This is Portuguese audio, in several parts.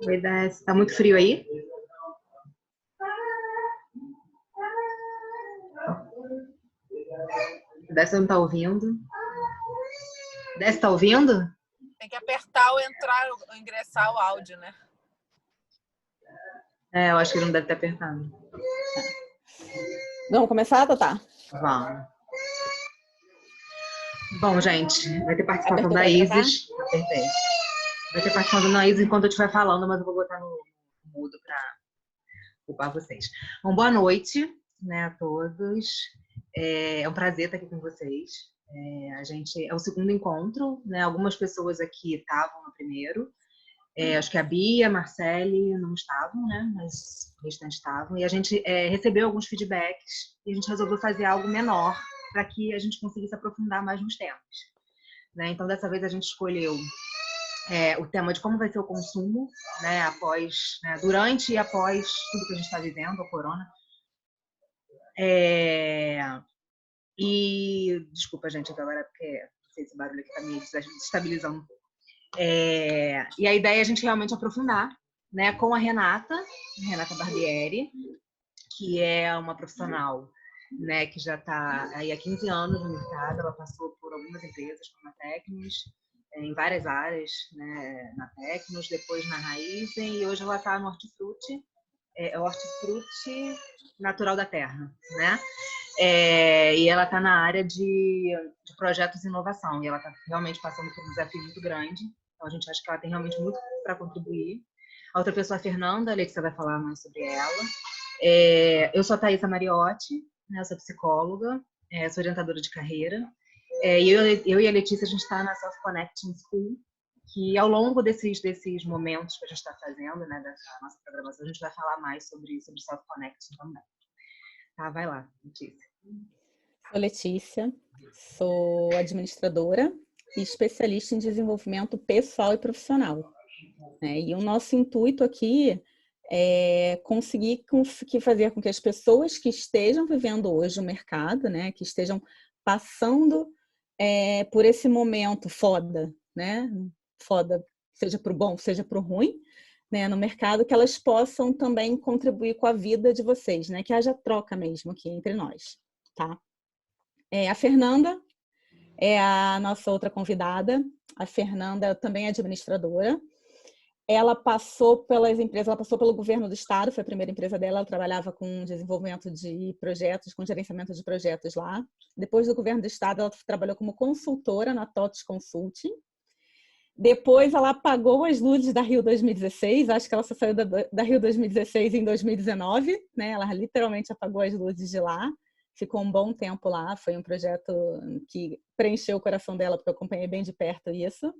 Oi, Décio. Tá muito frio aí? Décio não tá ouvindo? Décio tá ouvindo? Tem que apertar o entrar, o ingressar o áudio, né? É, eu acho que ele não deve estar apertando. Vamos começar, Tatá? Vamos. Bom, gente, vai ter participação Apertou da pra gravar? Isis. Apertei. Vai ter participação da Isis enquanto eu estiver falando, mas eu vou botar no mudo para ocupar vocês. Bom, boa noite, né, a todos. É um prazer estar aqui com vocês. A gente é o segundo encontro, né? Algumas pessoas aqui estavam no primeiro. Acho que a Bia, a Marcele não estavam, né? Mas o restante estavam. E a gente recebeu alguns feedbacks e a gente resolveu fazer algo menor para que a gente conseguisse aprofundar mais nos temas. Né? Então, dessa vez a gente escolheu o tema de como vai ser o consumo, né? Após, né? Durante e após tudo que a gente está vivendo, a corona. E desculpa, gente, agora porque não sei, esse barulho aqui está me desestabilizando um pouco. E a ideia é a gente realmente aprofundar, né, com a Renata Barbieri, que é uma profissional, né, que já está aí há 15 anos no mercado. Ela passou por algumas empresas como a Tecnos, em várias áreas, né, na Tecnos, depois na Raizen, e hoje ela está no Hortifruti, Hortifruti Natural da Terra, né? E ela está na área de projetos de inovação, e ela está realmente passando por um desafio muito grande. Então, a gente acha que ela tem realmente muito para contribuir. A outra pessoa é a Fernanda, a Letícia vai falar mais sobre ela. Eu sou a Thaisa Mariotti, né, eu sou psicóloga, sou orientadora de carreira. E eu e a Letícia, a gente está na Self Connecting School, que ao longo desses momentos que a gente está fazendo, né, dessa nossa programação, a gente vai falar mais sobre Self Connecting também. Tá, vai lá, Letícia. Sou Letícia, sou administradora e especialista em desenvolvimento pessoal e profissional. Né? E o nosso intuito aqui é conseguir fazer com que as pessoas que estejam vivendo hoje o mercado, né, que estejam passando por esse momento foda, né, foda, seja para o bom, seja para o ruim, né, no mercado, que elas possam também contribuir com a vida de vocês, né, que haja troca mesmo aqui entre nós, tá? A Fernanda é a nossa outra convidada. A Fernanda também é administradora. Ela passou pelas empresas, ela passou pelo governo do estado, foi a primeira empresa dela, ela trabalhava com desenvolvimento de projetos, com gerenciamento de projetos lá. Depois do governo do estado, ela trabalhou como consultora na TOTS Consulting. Depois ela apagou as luzes da Rio 2016, acho que ela só saiu da Rio 2016 em 2019, né? Ela literalmente apagou as luzes de lá, ficou um bom tempo lá, foi um projeto que preencheu o coração dela, porque eu acompanhei bem de perto isso.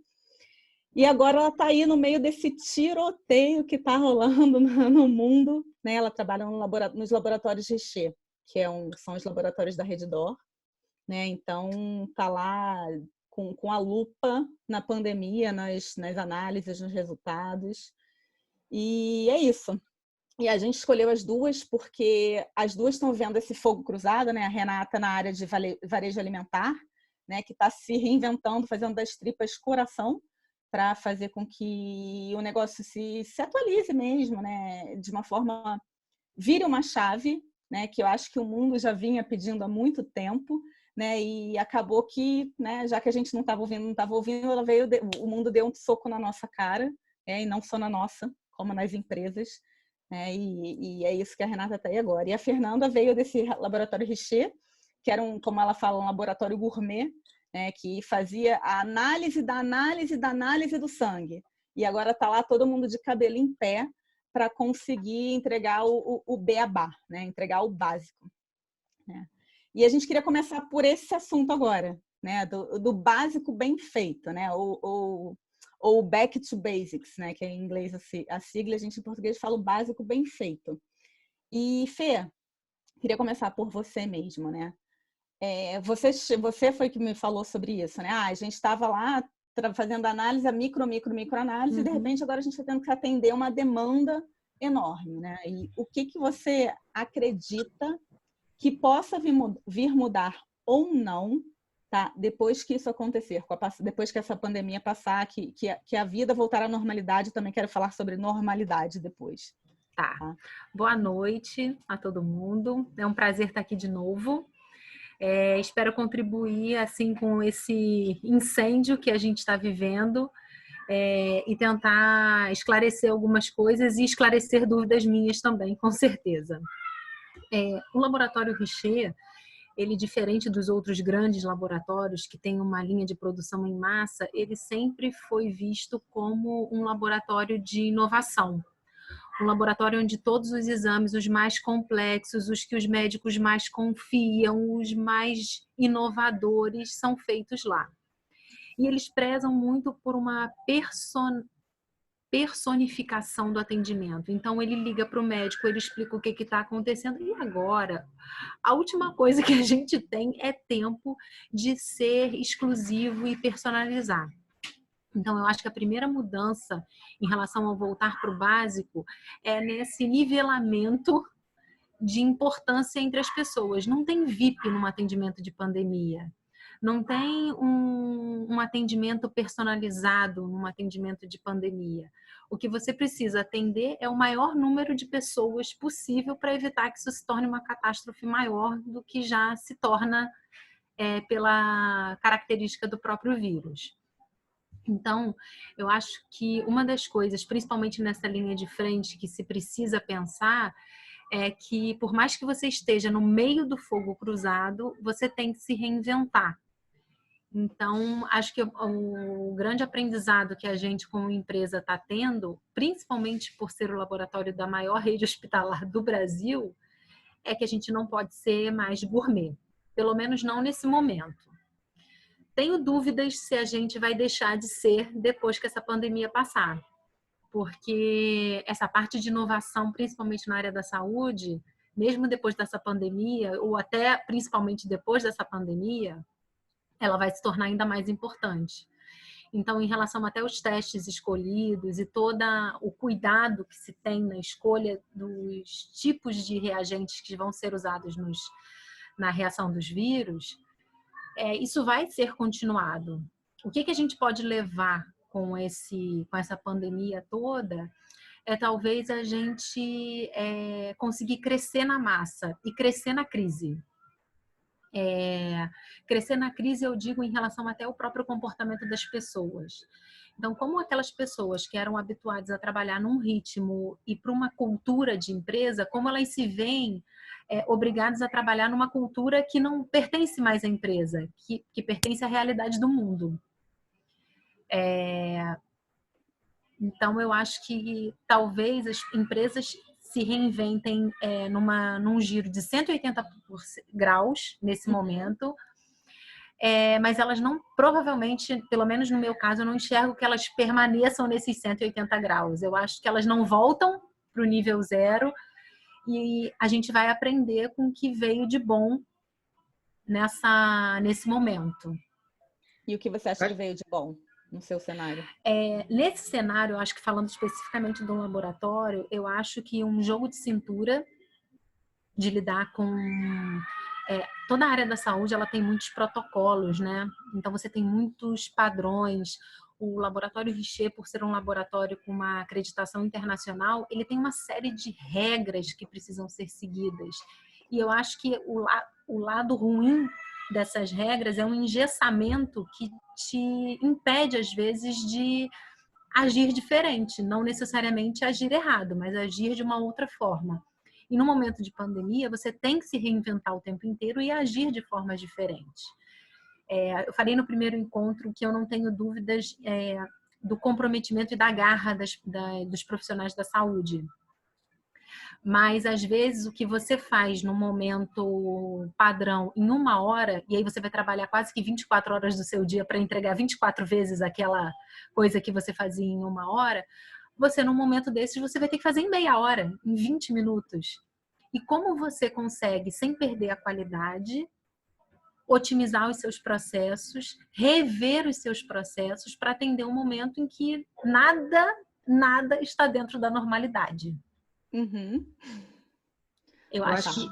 E agora ela está aí no meio desse tiroteio que está rolando no mundo, né? Ela trabalha nos laboratórios Richer, que são os laboratórios da Redditor, né? Então está lá com a lupa na pandemia, nas análises, nos resultados. E é isso. E a gente escolheu as duas porque as duas estão vendo esse fogo cruzado, né? A Renata na área de varejo alimentar, né? Que está se reinventando, fazendo das tripas coração para fazer com que o negócio se atualize mesmo, né? De uma forma, vire uma chave, né? Que eu acho que o mundo já vinha pedindo há muito tempo, né? E acabou que, né? Já que a gente não estava ouvindo, ela veio, o mundo deu um soco na nossa cara, e não só na nossa, como nas empresas. E é isso que a Renata está aí agora. E a Fernanda veio desse laboratório Richer, que era, como ela fala, um laboratório gourmet, né, que fazia a análise da análise do sangue. E agora está lá todo mundo de cabelo em pé para conseguir entregar o beabá, né, entregar o básico. Né? E a gente queria começar por esse assunto agora, né, do básico bem feito, né, ou back to basics, né, que é em inglês a sigla, a gente em português fala o básico bem feito. E, Fê, queria começar por você mesmo, né? Você foi que me falou sobre isso, né? A gente estava lá fazendo análise, a micro análise, e de repente agora a gente está tendo que atender uma demanda enorme, né? E o que você acredita que possa vir mudar ou não tá? Depois que isso acontecer, depois que essa pandemia passar, que a vida voltar à normalidade, também quero falar sobre normalidade depois. Tá. Boa noite a todo mundo. É um prazer estar aqui de novo. Espero contribuir assim com esse incêndio que a gente está vivendo e tentar esclarecer algumas coisas e esclarecer dúvidas minhas também, com certeza. O Laboratório Richer, ele, diferente dos outros grandes laboratórios que têm uma linha de produção em massa, ele sempre foi visto como um laboratório de inovação. Um laboratório onde todos os exames, os mais complexos, os que os médicos mais confiam, os mais inovadores, são feitos lá. E eles prezam muito por uma personificação do atendimento. Então, ele liga para o médico, ele explica o que está acontecendo. E agora, a última coisa que a gente tem é tempo de ser exclusivo e personalizar. Então, eu acho que a primeira mudança em relação ao voltar para o básico é nesse nivelamento de importância entre as pessoas. Não tem VIP num atendimento de pandemia. Não tem um atendimento personalizado num atendimento de pandemia. O que você precisa atender é o maior número de pessoas possível para evitar que isso se torne uma catástrofe maior do que já se torna pela característica do próprio vírus. Então, eu acho que uma das coisas, principalmente nessa linha de frente, que se precisa pensar é que, por mais que você esteja no meio do fogo cruzado, você tem que se reinventar. Então, acho que o grande aprendizado que a gente, como empresa, está tendo, principalmente por ser o laboratório da maior rede hospitalar do Brasil, é que a gente não pode ser mais gourmet. Pelo menos não nesse momento. Tenho dúvidas se a gente vai deixar de ser depois que essa pandemia passar. Porque essa parte de inovação, principalmente na área da saúde, mesmo depois dessa pandemia, ou até principalmente depois dessa pandemia, ela vai se tornar ainda mais importante. Então, em relação até aos testes escolhidos e todo o cuidado que se tem na escolha dos tipos de reagentes que vão ser usados na reação dos vírus, isso vai ser continuado. O que a gente pode levar com essa pandemia toda talvez a gente conseguir crescer na massa e crescer na crise. Crescer na crise, eu digo, em relação até ao próprio comportamento das pessoas. Então, como aquelas pessoas que eram habituadas a trabalhar num ritmo e para uma cultura de empresa, como elas se veem obrigadas a trabalhar numa cultura que não pertence mais à empresa, que pertence à realidade do mundo. Então, eu acho que talvez as empresas se reinventem num giro de 180 graus nesse momento, mas elas não, provavelmente, pelo menos no meu caso, eu não enxergo que elas permaneçam nesses 180 graus. Eu acho que elas não voltam para o nível zero e a gente vai aprender com o que veio de bom nesse momento. E o que você acha que veio de bom no seu cenário? Nesse cenário, eu acho que falando especificamente do laboratório, eu acho que um jogo de cintura de lidar com toda a área da saúde, ela tem muitos protocolos, né? Então você tem muitos padrões. O Laboratório Richer, por ser um laboratório com uma acreditação internacional, ele tem uma série de regras que precisam ser seguidas. E eu acho que o lado ruim dessas regras é um engessamento que te impede, às vezes, de agir diferente. Não necessariamente agir errado, mas agir de uma outra forma. E no momento de pandemia, você tem que se reinventar o tempo inteiro e agir de formas diferentes. Eu falei no primeiro encontro que eu não tenho dúvidas do comprometimento e da garra dos profissionais da saúde. Mas, às vezes, o que você faz no momento padrão em 1 hora, e aí você vai trabalhar quase que 24 horas do seu dia para entregar 24 vezes aquela coisa que você fazia em 1 hora, você, num momento desses, você vai ter que fazer em meia hora, em 20 minutos. E como você consegue, sem perder a qualidade, otimizar os seus processos, rever os seus processos para atender um momento em que nada está dentro da normalidade. Uhum. Eu acho que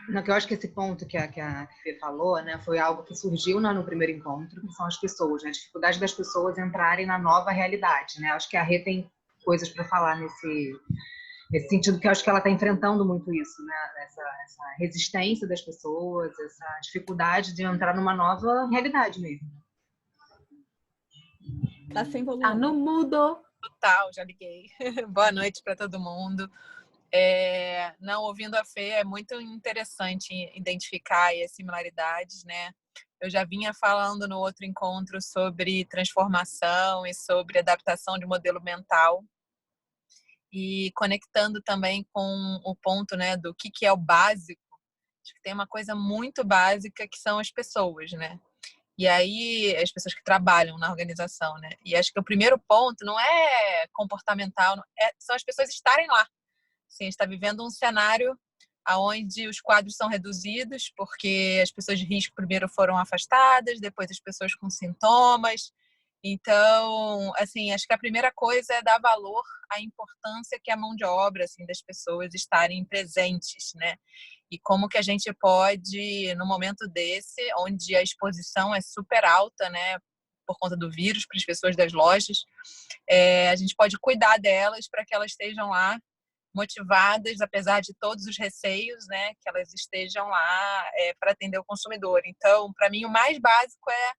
Não, que eu acho que esse ponto que a Fê falou, né, foi algo que surgiu no primeiro encontro, que são as pessoas, né, a dificuldade das pessoas entrarem na nova realidade, né? Acho que a Rê tem coisas para falar nesse sentido, que eu acho que ela está enfrentando muito isso, né? Essa resistência das pessoas, essa dificuldade de entrar numa nova realidade mesmo. Tá sem volume. Ah, não mudou. Total, já liguei. Boa noite para todo mundo. Não, ouvindo a Fê, é muito interessante identificar as similaridades, né? Eu já vinha falando no outro encontro sobre transformação e sobre adaptação de modelo mental e conectando também com o ponto, né, do que é o básico. Acho que tem uma coisa muito básica que são as pessoas, né? E aí, as pessoas que trabalham na organização, né? E acho que o primeiro ponto não é comportamental, são as pessoas estarem lá. Sim, a gente está vivendo um cenário onde os quadros são reduzidos, porque as pessoas de risco primeiro foram afastadas, depois as pessoas com sintomas. Então, assim, acho que a primeira coisa é dar valor à importância que a mão de obra, assim, das pessoas estarem presentes, né? E como que a gente pode, no momento desse, onde a exposição é super alta, né, por conta do vírus para as pessoas das lojas, a gente pode cuidar delas para que elas estejam lá motivadas, apesar de todos os receios, né, que elas estejam lá para atender o consumidor. Então, para mim, o mais básico é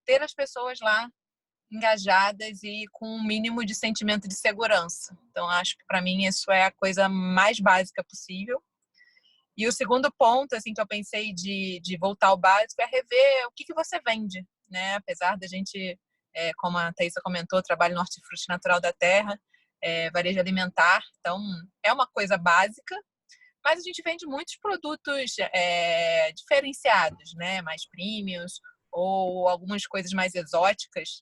ter as pessoas lá engajadas e com um mínimo de sentimento de segurança. Então, acho que para mim isso é a coisa mais básica possível. E o segundo ponto, assim, que eu pensei de voltar ao básico é rever o que você vende, né? Apesar da gente, como a Thaisa comentou, trabalho no hortifruti natural da terra, varejo alimentar, então é uma coisa básica, mas a gente vende muitos produtos diferenciados, né? Mais premiums ou algumas coisas mais exóticas.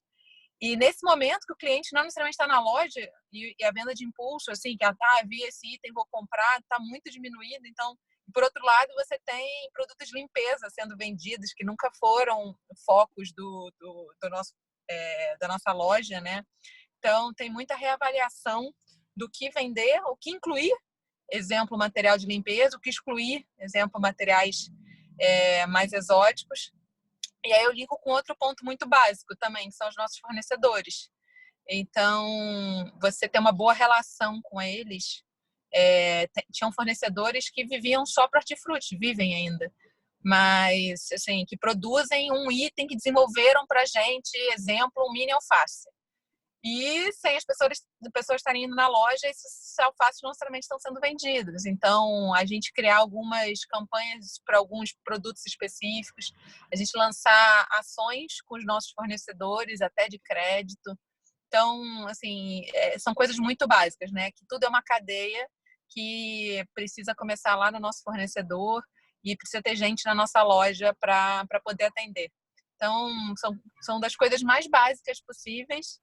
E nesse momento que o cliente não necessariamente está na loja e a venda de impulso, assim, que vi esse item, vou comprar, está muito diminuído. Então, por outro lado, você tem produtos de limpeza sendo vendidos que nunca foram focos do nosso, da nossa loja, né? Então, tem muita reavaliação do que vender, o que incluir, exemplo, material de limpeza, o que excluir, exemplo, materiais mais exóticos. E aí eu ligo com outro ponto muito básico também, que são os nossos fornecedores. Então, você ter uma boa relação com eles. Tinham fornecedores que viviam só para hortifruti, vivem ainda. Mas, assim, que produzem um item que desenvolveram para a gente, exemplo, um mini alface. E sem as pessoas estarem indo na loja, esses alfaces não necessariamente estão sendo vendidos. Então, a gente criar algumas campanhas para alguns produtos específicos, a gente lançar ações com os nossos fornecedores, até de crédito. Então, assim, são coisas muito básicas, né? Que tudo é uma cadeia que precisa começar lá no nosso fornecedor e precisa ter gente na nossa loja para poder atender. Então, são das coisas mais básicas possíveis,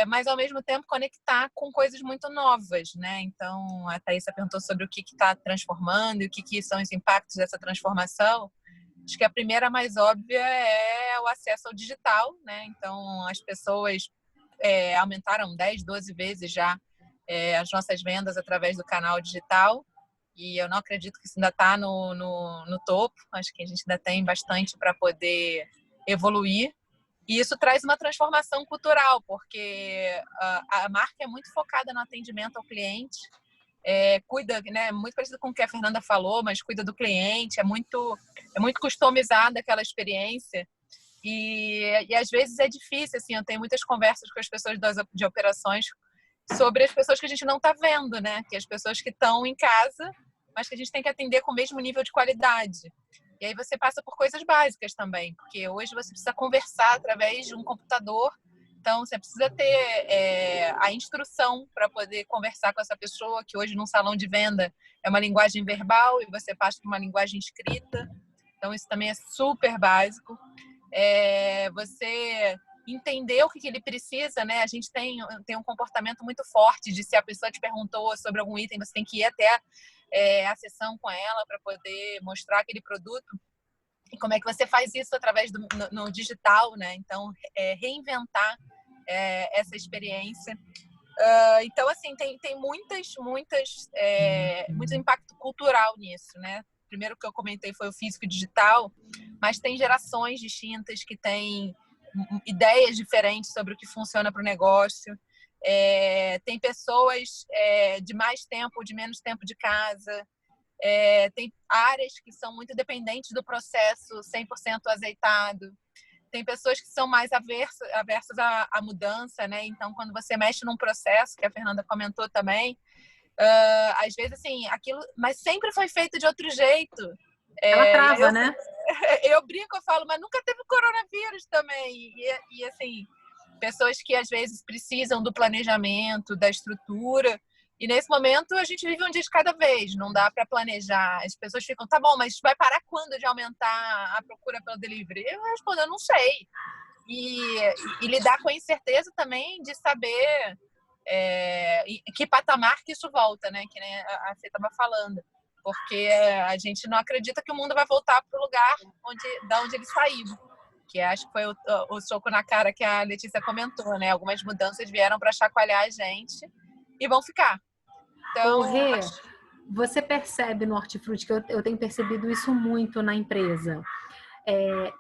mas ao mesmo tempo conectar com coisas muito novas, né? Então, a Thaisa perguntou sobre o que está transformando e o que são os impactos dessa transformação. Acho que a primeira mais óbvia é o acesso ao digital, né? Então, as pessoas aumentaram 10, 12 vezes já as nossas vendas através do canal digital, e eu não acredito que isso ainda está no topo. Acho que a gente ainda tem bastante para poder evoluir. E isso traz uma transformação cultural, porque a marca é muito focada no atendimento ao cliente, cuida, né, muito parecido com o que a Fernanda falou, mas cuida do cliente, é muito customizada aquela experiência. E às vezes é difícil, assim, eu tenho muitas conversas com as pessoas de operações sobre as pessoas que a gente não está vendo, né? Que as pessoas que estão em casa, mas que a gente tem que atender com o mesmo nível de qualidade. E aí você passa por coisas básicas também, porque hoje você precisa conversar através de um computador, então você precisa ter a instrução para poder conversar com essa pessoa, que hoje num salão de venda é uma linguagem verbal e você passa por uma linguagem escrita, então isso também é super básico. Você entender o que ele precisa, né? A gente tem um comportamento muito forte de, se a pessoa te perguntou sobre algum item, você tem que ir até a sessão com ela para poder mostrar aquele produto. E como é que você faz isso através no digital, né? Então, reinventar essa experiência. Então, assim, tem muito impacto cultural nisso, né? primeiro que eu comentei foi o físico e digital, mas tem gerações distintas que têm ideias diferentes sobre o que funciona para o negócio. Tem pessoas de mais tempo ou de menos tempo de casa. Tem áreas que são muito dependentes do processo 100% azeitado. Tem pessoas que são mais aversas à mudança, né? Então, quando você mexe num processo, que a Fernanda comentou também, às vezes, assim, aquilo... Mas sempre foi feito de outro jeito. Ela trava, né? Eu brinco, eu falo, mas nunca teve coronavírus também. E assim, pessoas que às vezes precisam do planejamento, da estrutura. E nesse momento a gente vive um dia de cada vez, não dá para planejar. As pessoas ficam, tá bom, mas vai parar quando de aumentar a procura pelo delivery? Eu respondo, eu não sei. E lidar com a incerteza também de saber que patamar que isso volta, né? Que nem a Fê estava falando. Porque a gente não acredita que o mundo vai voltar para o lugar da onde ele saiu. Que acho que foi o soco na cara que a Letícia comentou, né? Algumas mudanças vieram para chacoalhar a gente e vão ficar. Então, Rê, você percebe no Hortifruti, que eu tenho percebido isso muito na empresa,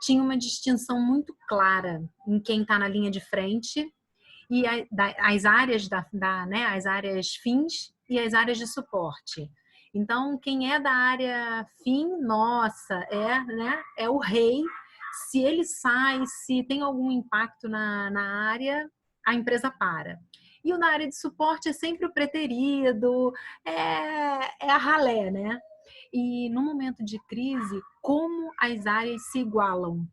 tinha uma distinção muito clara em quem está na linha de frente e as áreas né, as áreas fins e as áreas de suporte. Então, quem é da área fim, nossa, né, é o rei. Se ele sai, se tem algum impacto na área, a empresa para. E o da área de suporte é sempre o preterido, é a ralé, né? E no momento de crise, como as áreas se igualam?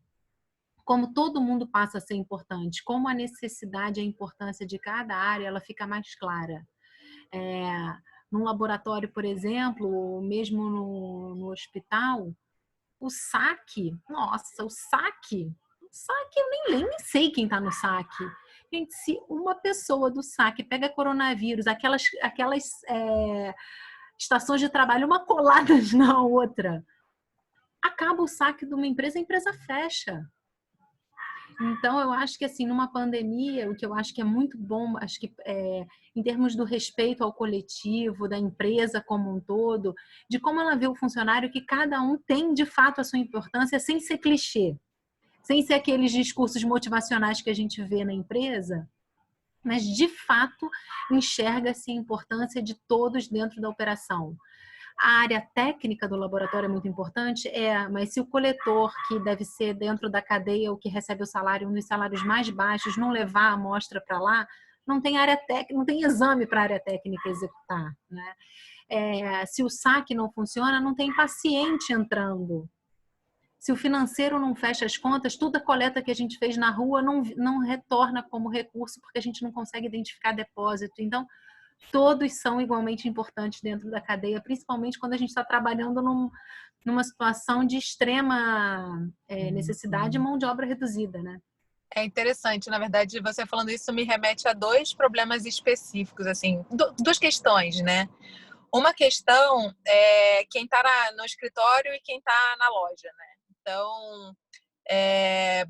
Como todo mundo passa a ser importante, como a necessidade e a importância de cada área ela fica mais clara. Num laboratório, por exemplo, mesmo no hospital, o saque, nossa, o saque eu nem sei quem está no saque. Gente, se uma pessoa do saque pega coronavírus, aquelas estações de trabalho, uma colada na outra, acaba o saque de uma empresa, a empresa fecha. Então, eu acho que, assim, numa pandemia, o que eu acho que é muito bom, acho que em termos do respeito ao coletivo, da empresa como um todo, de como ela vê o funcionário, que cada um tem, de fato, a sua importância, sem ser clichê, sem ser aqueles discursos motivacionais que a gente vê na empresa, mas, de fato, enxerga-se a importância de todos dentro da operação. A área técnica do laboratório é muito importante, mas se o coletor, que deve ser dentro da cadeia o que recebe o salário, um dos salários mais baixos, não levar a amostra para lá, não tem área técnica, não tem exame para a área técnica executar, né? Se o saque não funciona, não tem paciente entrando. Se o financeiro não fecha as contas, toda a coleta que a gente fez na rua não retorna como recurso, porque a gente não consegue identificar depósito. Então, todos são igualmente importantes dentro da cadeia, principalmente quando a gente está trabalhando numa situação de extrema necessidade e mão de obra reduzida, né? é interessante, na verdade, você falando isso me remete a dois problemas específicos, assim, duas questões, né? Uma questão é quem está no escritório e quem está na loja, né? Então,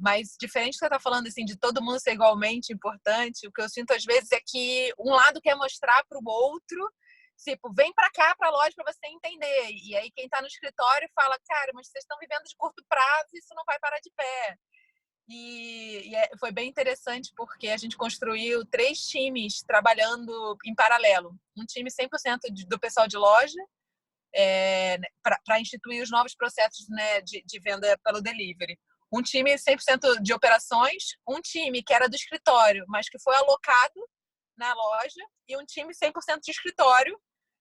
mas diferente do que você está falando, assim, de todo mundo ser igualmente importante, o que eu sinto às vezes é que um lado quer mostrar para o outro, tipo, vem para cá, para a loja, para você entender. E aí quem está no escritório fala, cara, mas vocês estão vivendo de curto prazo, isso não vai parar de pé. Foi bem interessante porque a gente construiu 3 times trabalhando em paralelo. Um time 100% do pessoal de loja, para instituir os novos processos, né, de venda pelo delivery. Um time 100% de operações, um time que era do escritório, mas que foi alocado na loja, e um time 100% de escritório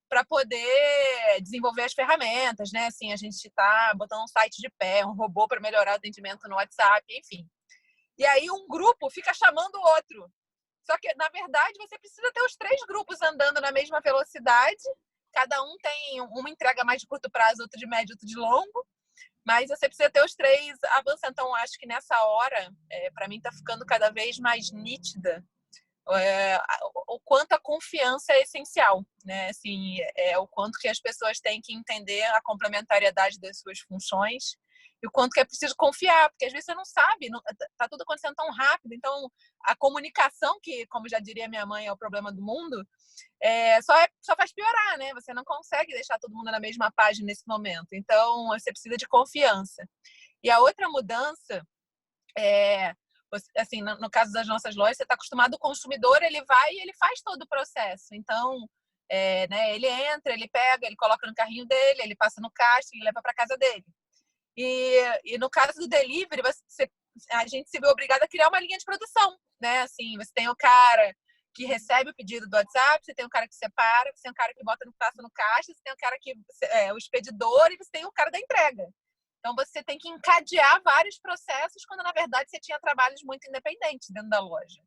para poder desenvolver as ferramentas, né? Assim, a gente está botando um site de pé, um robô para melhorar o atendimento no WhatsApp, enfim. E aí um grupo fica chamando o outro. Só que, na verdade, você precisa ter os 3 grupos andando na mesma velocidade. Cada um tem uma entrega mais de curto prazo, outra de médio, outra de longo. Mas você precisa ter os 3 avançando. Então, acho que nessa hora, para mim, está ficando cada vez mais nítida o quanto a confiança é essencial, né? Assim, o quanto que as pessoas têm que entender a complementariedade das suas funções e o quanto que é preciso confiar, porque às vezes você não sabe, tá tudo acontecendo tão rápido, então a comunicação, que, como já diria minha mãe, é o problema do mundo, só faz piorar, né? Você não consegue deixar todo mundo na mesma página nesse momento, então você precisa de confiança. E a outra mudança assim, no caso das nossas lojas, você está acostumado, o consumidor, ele vai e ele faz todo o processo. Então, né, ele entra, ele pega, ele coloca no carrinho dele, ele passa no caixa, ele leva para casa dele. E no caso do delivery, a gente se vê obrigado a criar uma linha de produção, né? Assim, você tem o cara que recebe o pedido do WhatsApp, você tem o cara que separa, você tem o cara que passa no caixa, você tem o cara que o expedidor e você tem o cara da entrega. Então, você tem que encadear vários processos quando, na verdade, você tinha trabalhos muito independentes dentro da loja.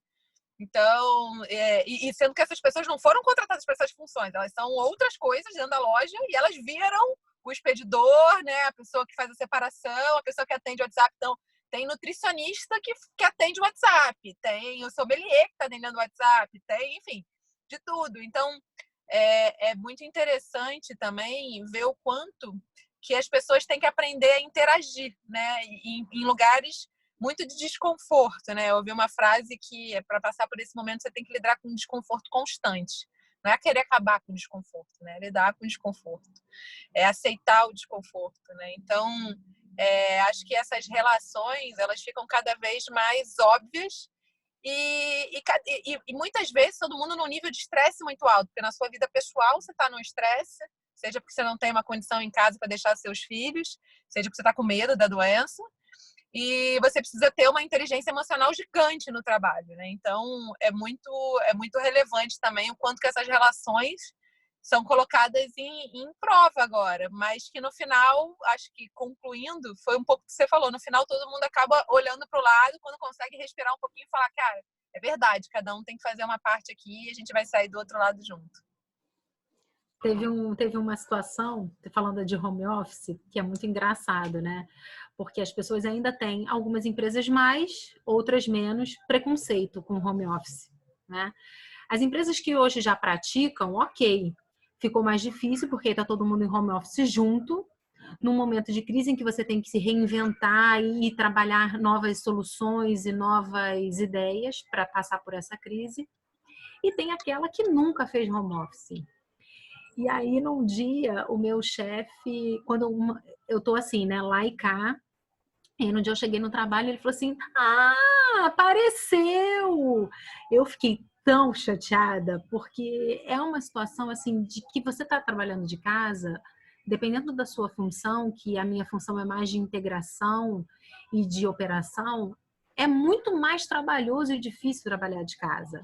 Então, e sendo que essas pessoas não foram contratadas para essas funções, elas são outras coisas dentro da loja e elas viram o expedidor, né, a pessoa que faz a separação, a pessoa que atende o WhatsApp. Então, tem nutricionista que atende o WhatsApp, tem o sommelier que está atendendo o WhatsApp, tem, enfim, de tudo. Então, é muito interessante também ver o quanto que as pessoas têm que aprender a interagir, né, em lugares muito de desconforto, né? Eu ouvi uma frase que para passar por esse momento você tem que lidar com um desconforto constante. Não é querer acabar com o desconforto, né? É lidar com o desconforto. É aceitar o desconforto, né? Então, acho que essas relações, elas ficam cada vez mais óbvias e muitas vezes todo mundo num nível de estresse muito alto, porque na sua vida pessoal você está num estresse, seja porque você não tem uma condição em casa para deixar seus filhos, seja porque você está com medo da doença, e você precisa ter uma inteligência emocional gigante no trabalho, né? Então, é muito relevante também o quanto que essas relações são colocadas em prova agora, mas que no final, acho que concluindo, foi um pouco o que você falou, no final todo mundo acaba olhando para o lado, quando consegue respirar um pouquinho e falar, cara, é verdade, cada um tem que fazer uma parte aqui e a gente vai sair do outro lado junto. Teve uma situação, falando de home office, que é muito engraçado, né? Porque as pessoas ainda têm, algumas empresas mais, outras menos, preconceito com home office, né? As empresas que hoje já praticam, ok, ficou mais difícil porque está todo mundo em home office junto, num momento de crise em que você tem que se reinventar e trabalhar novas soluções e novas ideias para passar por essa crise. E tem aquela que nunca fez home office. E aí, num dia, o meu chefe, eu tô assim, né, lá e cá, e no dia eu cheguei no trabalho, ele falou assim, apareceu! Eu fiquei tão chateada, porque é uma situação, assim, de que você tá trabalhando de casa, dependendo da sua função, que a minha função é mais de integração e de operação, é muito mais trabalhoso e difícil trabalhar de casa.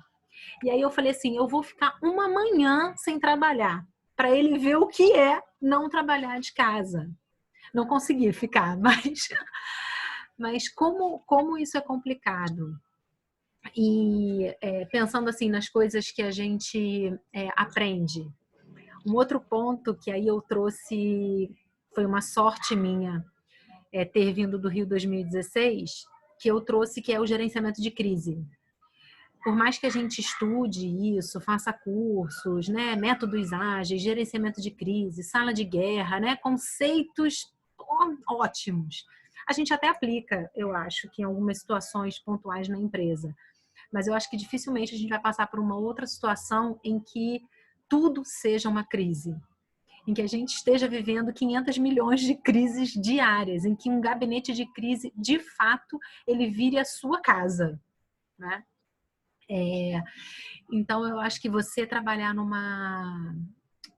E aí eu falei assim, eu vou ficar uma manhã sem trabalhar, para ele ver o que é não trabalhar de casa. Não consegui ficar, mas como isso é complicado. E pensando assim nas coisas que a gente aprende. Um outro ponto que aí eu trouxe, foi uma sorte minha ter vindo do Rio 2016, que eu trouxe, que é o gerenciamento de crise. Por mais que a gente estude isso, faça cursos, né, métodos ágeis, gerenciamento de crise, sala de guerra, né, conceitos ótimos. A gente até aplica, eu acho, que em algumas situações pontuais na empresa. Mas eu acho que dificilmente a gente vai passar por uma outra situação em que tudo seja uma crise. Em que a gente esteja vivendo 500 milhões de crises diárias, em que um gabinete de crise, de fato, ele vire a sua casa, né? Então, eu acho que você trabalhar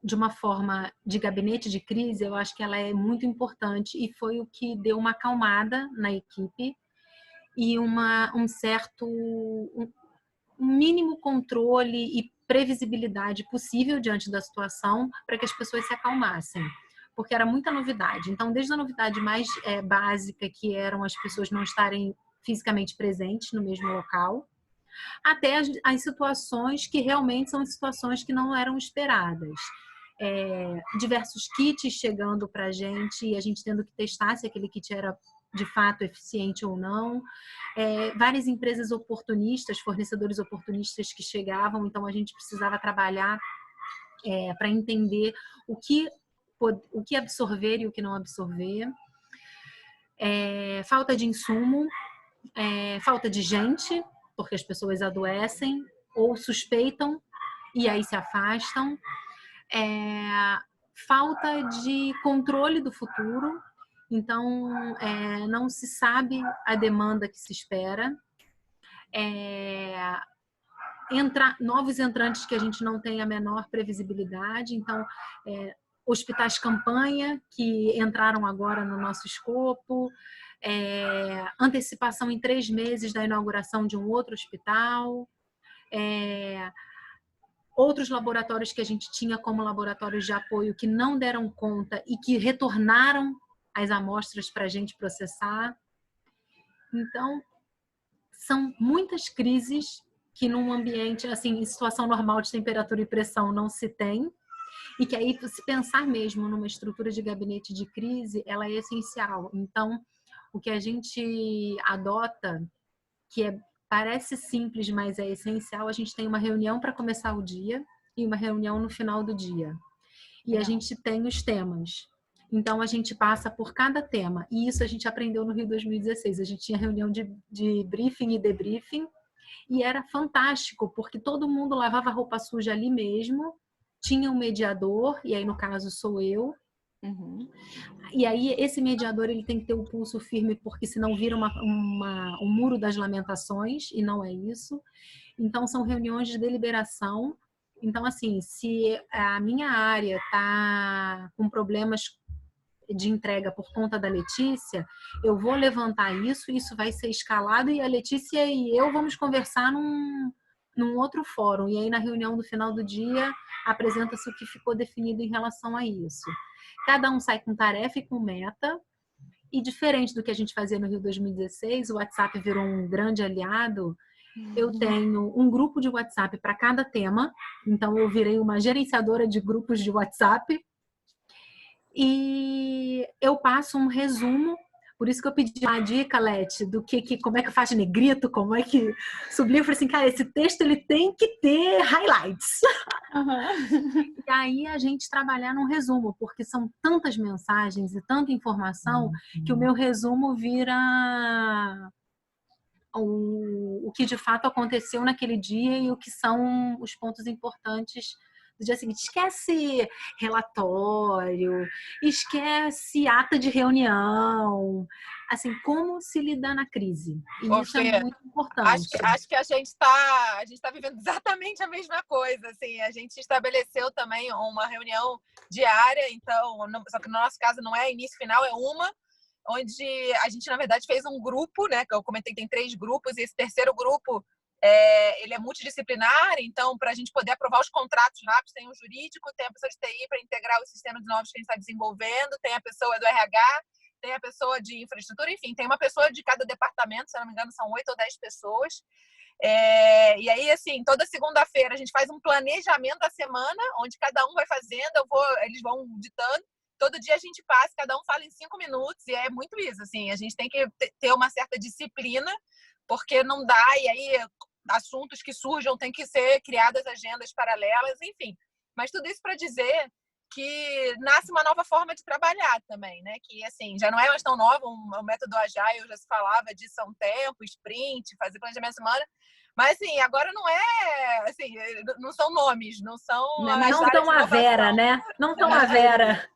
de uma forma de gabinete de crise, eu acho que ela é muito importante e foi o que deu uma acalmada na equipe e um mínimo controle e previsibilidade possível diante da situação para que as pessoas se acalmassem, porque era muita novidade. Então, desde a novidade mais básica, que eram as pessoas não estarem fisicamente presentes no mesmo local, até as situações que realmente são situações que não eram esperadas. Diversos kits chegando para a gente e a gente tendo que testar se aquele kit era de fato eficiente ou não. Várias empresas oportunistas, fornecedores oportunistas que chegavam, então a gente precisava trabalhar para entender o que absorver e o que não absorver. falta de insumo, falta de gente, porque as pessoas adoecem ou suspeitam e aí se afastam, falta de controle do futuro, então não se sabe a demanda que se espera, novos entrantes que a gente não tem a menor previsibilidade, então hospitais campanha que entraram agora no nosso escopo, antecipação em 3 meses da inauguração de um outro hospital, outros laboratórios que a gente tinha como laboratórios de apoio que não deram conta e que retornaram as amostras para a gente processar. Então, são muitas crises que num ambiente, assim, em situação normal de temperatura e pressão não se tem, e que aí, se pensar mesmo numa estrutura de gabinete de crise, ela é essencial. Então, o que a gente adota, que parece simples, mas é essencial, a gente tem uma reunião para começar o dia e uma reunião no final do dia. E a gente tem os temas. Então, a gente passa por cada tema. E isso a gente aprendeu no Rio 2016. A gente tinha reunião de briefing e debriefing. E era fantástico, porque todo mundo lavava roupa suja ali mesmo. Tinha um mediador, e aí, no caso, sou eu. Uhum. E aí, esse mediador ele tem que ter o pulso firme, porque senão vira um muro das lamentações, e não é isso. Então, são reuniões de deliberação. Então, assim, se a minha área está com problemas de entrega por conta da Letícia, eu vou levantar isso vai ser escalado e a Letícia e eu vamos conversar num outro fórum. E aí, na reunião do final do dia, apresenta-se o que ficou definido em relação a isso. Cada um sai com tarefa e com meta. E diferente do que a gente fazia no Rio 2016, o WhatsApp virou um grande aliado. Eu tenho um grupo de WhatsApp para cada tema. Então, eu virei uma gerenciadora de grupos de WhatsApp. E eu passo um resumo. Por isso que eu pedi uma dica, Leti, do como é que faz negrito, como é que sublinha. Eu falei assim, cara, esse texto ele tem que ter highlights. Uhum. E aí a gente trabalhar num resumo, porque são tantas mensagens e tanta informação que o meu resumo vira o que de fato aconteceu naquele dia e o que são os pontos importantes do dia seguinte. Esquece relatório, esquece ata de reunião, assim, como se lidar na crise. E isso Fê, é muito importante. Acho que a gente tá vivendo exatamente a mesma coisa, assim, a gente estabeleceu também uma reunião diária, então, só que no nosso caso não é início e final, é onde a gente, na verdade, fez um grupo, né, que eu comentei que tem 3 grupos, e esse terceiro grupo, ele é multidisciplinar, então, para a gente poder aprovar os contratos rápidos, tem um jurídico, tem a pessoa de TI para integrar os sistemas novos que a gente está desenvolvendo, tem a pessoa do RH, tem a pessoa de infraestrutura, enfim, tem uma pessoa de cada departamento, se não me engano, são 8 ou 10 pessoas. E aí, assim, toda segunda-feira a gente faz um planejamento da semana, onde cada um vai fazendo, eles vão ditando. Todo dia a gente passa, cada um fala em 5 minutos, e é muito isso, assim, a gente tem que ter uma certa disciplina, porque não dá, e aí assuntos que surjam tem que ser criadas agendas paralelas, enfim. Mas tudo isso para dizer que nasce uma nova forma de trabalhar também, né? Que, assim, já não é mais tão nova, o método Agile já se falava de São Tempo, sprint, fazer planejamento de semana, mas, assim, agora não é, assim, não são nomes, não são... Não tão a Vera, né? Não tão a Vera.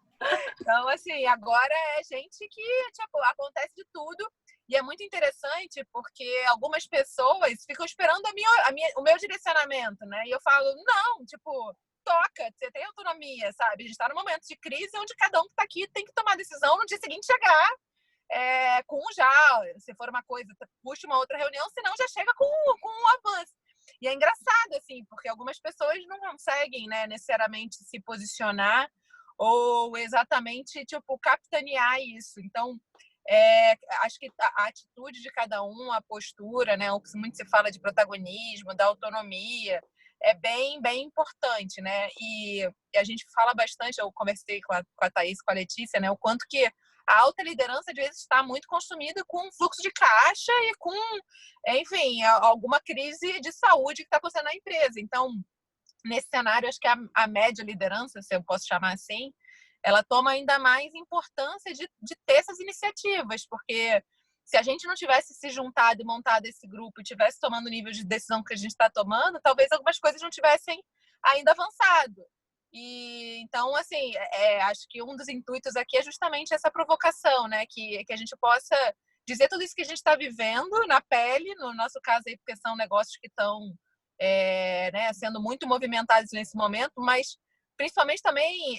Então, assim, agora é gente que, tipo, acontece de tudo. E é muito interessante porque algumas pessoas ficam esperando o meu direcionamento, né? E eu falo, não, tipo, toca, você tem autonomia, sabe? A gente está num momento de crise onde cada um que está aqui tem que tomar decisão no dia seguinte chegar se for uma coisa, puxa uma outra reunião, senão já chega com um avanço. E é engraçado, assim, porque algumas pessoas não conseguem, né, necessariamente se posicionar ou exatamente, tipo, capitanear isso. Então, acho que a atitude de cada um, a postura, né, o que muito se fala de protagonismo, da autonomia, é bem, bem importante, né? E a gente fala bastante, eu conversei com a Thaís, com a Letícia, né, o quanto que a alta liderança, às vezes, está muito consumida com fluxo de caixa e com, enfim, alguma crise de saúde que está acontecendo na empresa. Então, nesse cenário, acho que a média liderança, se eu posso chamar assim, ela toma ainda mais importância de ter essas iniciativas, porque se a gente não tivesse se juntado e montado esse grupo e tivesse tomando o nível de decisão que a gente está tomando, talvez algumas coisas não tivessem ainda avançado. E então, assim, acho que um dos intuitos aqui é justamente essa provocação, né? Que a gente possa dizer tudo isso que a gente está vivendo na pele, no nosso caso aí, porque são negócios que estão né, sendo muito movimentados nesse momento, mas principalmente também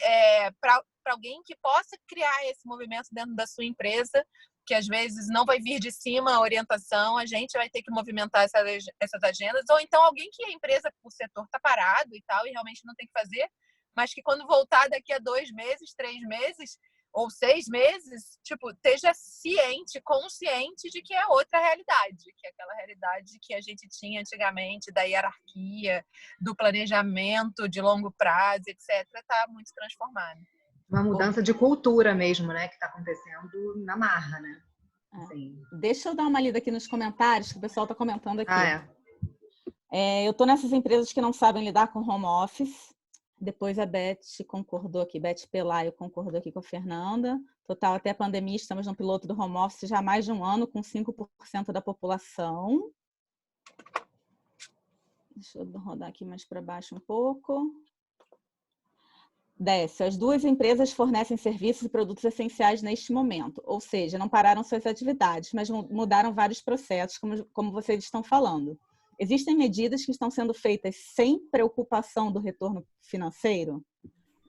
para alguém que possa criar esse movimento dentro da sua empresa, que às vezes não vai vir de cima a orientação, a gente vai ter que movimentar essas agendas, ou então alguém que a empresa, o setor está parado e tal, e realmente não tem que fazer, mas que quando voltar daqui a 2 meses, 3 meses, ou 6 meses, tipo, esteja ciente, consciente de que é outra realidade, que é aquela realidade que a gente tinha antigamente, da hierarquia, do planejamento de longo prazo, etc., está muito transformado. Uma mudança de cultura mesmo, né, que está acontecendo na marra, né? Assim. Deixa eu dar uma lida aqui nos comentários, que o pessoal está comentando aqui. Eu estou nessas empresas que não sabem lidar com home office. Depois a Beth concordou aqui, Beth Pelaio concordou aqui com a Fernanda. Total, até a pandemia, estamos no piloto do home office já há mais de um ano, com 5% da população. Deixa eu rodar aqui mais para baixo um pouco. Décio, as 2 empresas fornecem serviços e produtos essenciais neste momento, ou seja, não pararam suas atividades, mas mudaram vários processos, como vocês estão falando. Existem medidas que estão sendo feitas sem preocupação do retorno financeiro?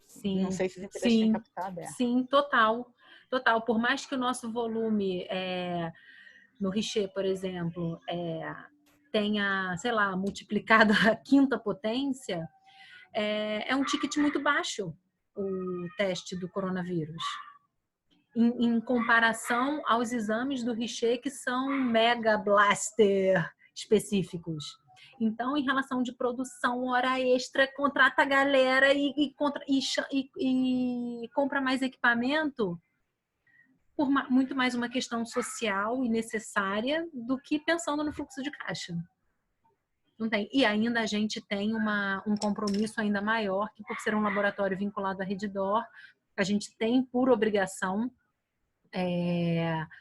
Sim. Não sei se as empresas têm capital aberto. Sim, total. Total. Por mais que o nosso volume no Richer, por exemplo, tenha, sei lá, multiplicado a 5ª potência, é um ticket muito baixo o teste do coronavírus. Em comparação aos exames do Richer, que são mega blaster específicos. Então, em relação de produção, hora extra, contrata a galera e compra mais equipamento por muito mais uma questão social e necessária do que pensando no fluxo de caixa. Não tem. E ainda a gente tem um compromisso ainda maior, que por ser um laboratório vinculado à Redditor, a gente tem por obrigação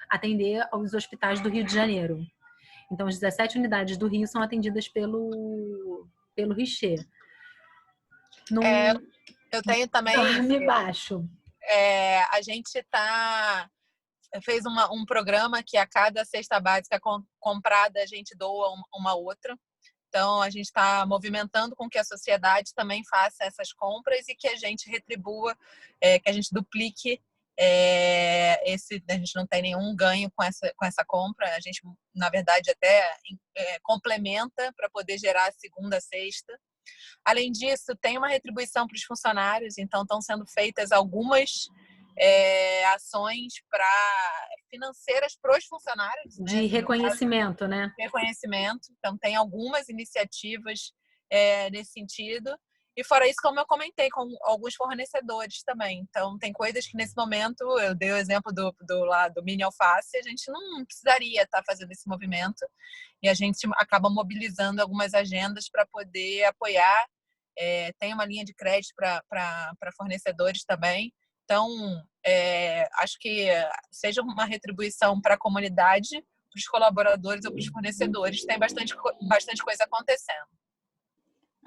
atender aos hospitais do Rio de Janeiro. Então, as 17 unidades do Rio são atendidas pelo Richer. Eu tenho também... Volume baixo. A gente fez um programa que a cada cesta básica comprada a gente doa uma outra. Então, a gente está movimentando com que a sociedade também faça essas compras e que a gente retribua, que a gente duplique a gente não tem nenhum ganho com essa compra. A gente, na verdade, até complementa para poder gerar a segunda cesta. Além disso, tem uma retribuição para os funcionários, então estão sendo feitas algumas ações financeiras para os funcionários. De reconhecimento, né? Reconhecimento. Então, tem algumas iniciativas nesse sentido. E fora isso, como eu comentei, com alguns fornecedores também. Então, tem coisas que nesse momento, eu dei o exemplo do mini alface, a gente não precisaria estar fazendo esse movimento. E a gente acaba mobilizando algumas agendas para poder apoiar. Tem uma linha de crédito para fornecedores também. Então, acho que seja uma retribuição para a comunidade, para os colaboradores ou para os fornecedores, tem bastante coisa acontecendo.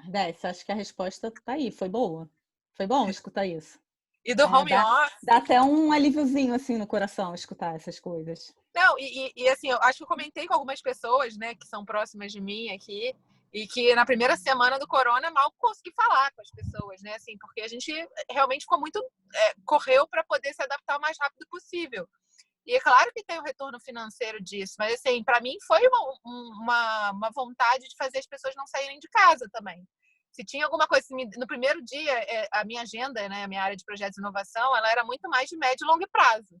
Décio, acho que a resposta está aí, foi boa. Foi bom escutar isso. E do home office... Dá até um alíviozinho assim no coração escutar essas coisas. Não, e assim, eu acho que eu comentei com algumas pessoas, né, que são próximas de mim aqui, e que na primeira semana do corona mal consegui falar com as pessoas, né, assim, porque a gente realmente ficou muito... correu para poder se adaptar o mais rápido possível. E é claro que tem o retorno financeiro disso, mas assim, para mim foi uma vontade de fazer as pessoas não saírem de casa também. Se tinha alguma coisa, no primeiro dia, a minha agenda, né, a minha área de projetos de inovação, ela era muito mais de médio e longo prazo.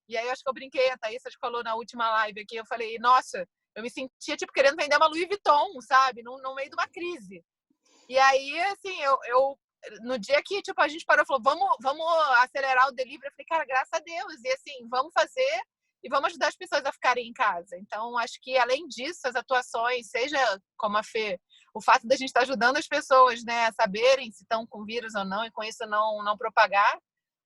E aí eu acho que eu brinquei, a Thaís falou na última live aqui, eu falei, nossa, eu me sentia tipo querendo vender uma Louis Vuitton, sabe, no meio de uma crise. E aí, assim, eu no dia que tipo, a gente parou e falou, vamos acelerar o delivery, eu falei, cara, graças a Deus, e assim, vamos fazer e vamos ajudar as pessoas a ficarem em casa. Então, acho que além disso, as atuações, seja como a Fê, o fato da gente estar ajudando as pessoas, né, a saberem se estão com vírus ou não, e com isso não propagar,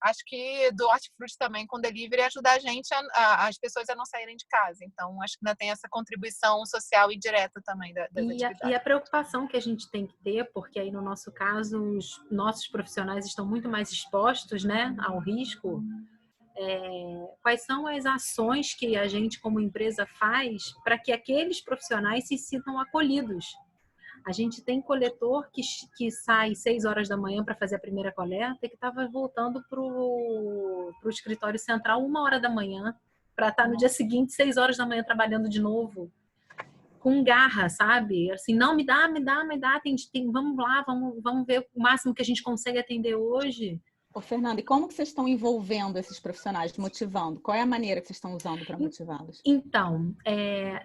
acho que do Hortifruti também com delivery ajuda a gente, as pessoas a não saírem de casa. Então, acho que ainda tem essa contribuição social e direta também das atividades. E a preocupação que a gente tem que ter, porque aí no nosso caso, os nossos profissionais estão muito mais expostos, né, ao risco. Quais são as ações que a gente, como empresa, faz para que aqueles profissionais se sintam acolhidos? A gente tem coletor que sai 6 horas da manhã para fazer a primeira coleta e que estava voltando para o escritório central 1 hora da manhã para estar no dia seguinte, 6 horas da manhã, trabalhando de novo. Com garra, sabe? Assim, não, me dá, vamos lá, vamos ver o máximo que a gente consegue atender hoje. Ô, Fernanda, e como que vocês estão envolvendo esses profissionais, motivando? Qual é a maneira que vocês estão usando para motivá-los? Então,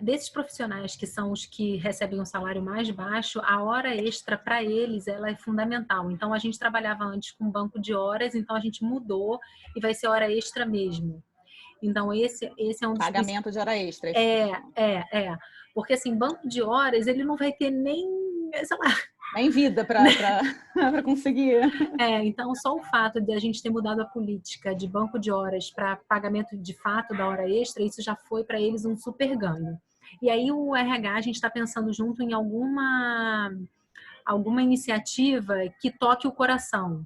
desses profissionais que são os que recebem um salário mais baixo, a hora extra para eles ela é fundamental. Então, a gente trabalhava antes com banco de horas, então a gente mudou e vai ser hora extra mesmo. Então, esse é um dos... Pagamento de hora extra. Porque, assim, banco de horas, ele não vai ter nem, sei lá... Nem vida para conseguir. Então, só o fato de a gente ter mudado a política de banco de horas para pagamento de fato da hora extra, isso já foi para eles um super ganho. E aí, o RH, a gente está pensando junto em alguma iniciativa que toque o coração.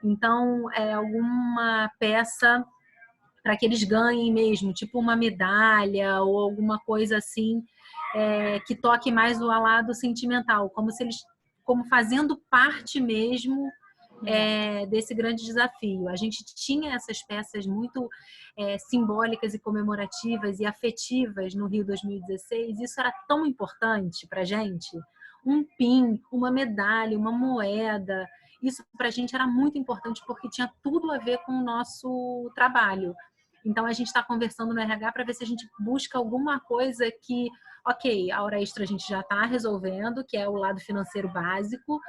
Então, alguma peça para que eles ganhem mesmo, tipo uma medalha ou alguma coisa assim, que toque mais o lado sentimental, como fazendo parte mesmo desse grande desafio. A gente tinha essas peças muito simbólicas e comemorativas e afetivas no Rio 2016. Isso era tão importante para a gente. Um pin, uma medalha, uma moeda. Isso para a gente era muito importante porque tinha tudo a ver com o nosso trabalho. Então, a gente está conversando no RH para ver se a gente busca alguma coisa que, ok, a hora extra a gente já está resolvendo, que é o lado financeiro básico,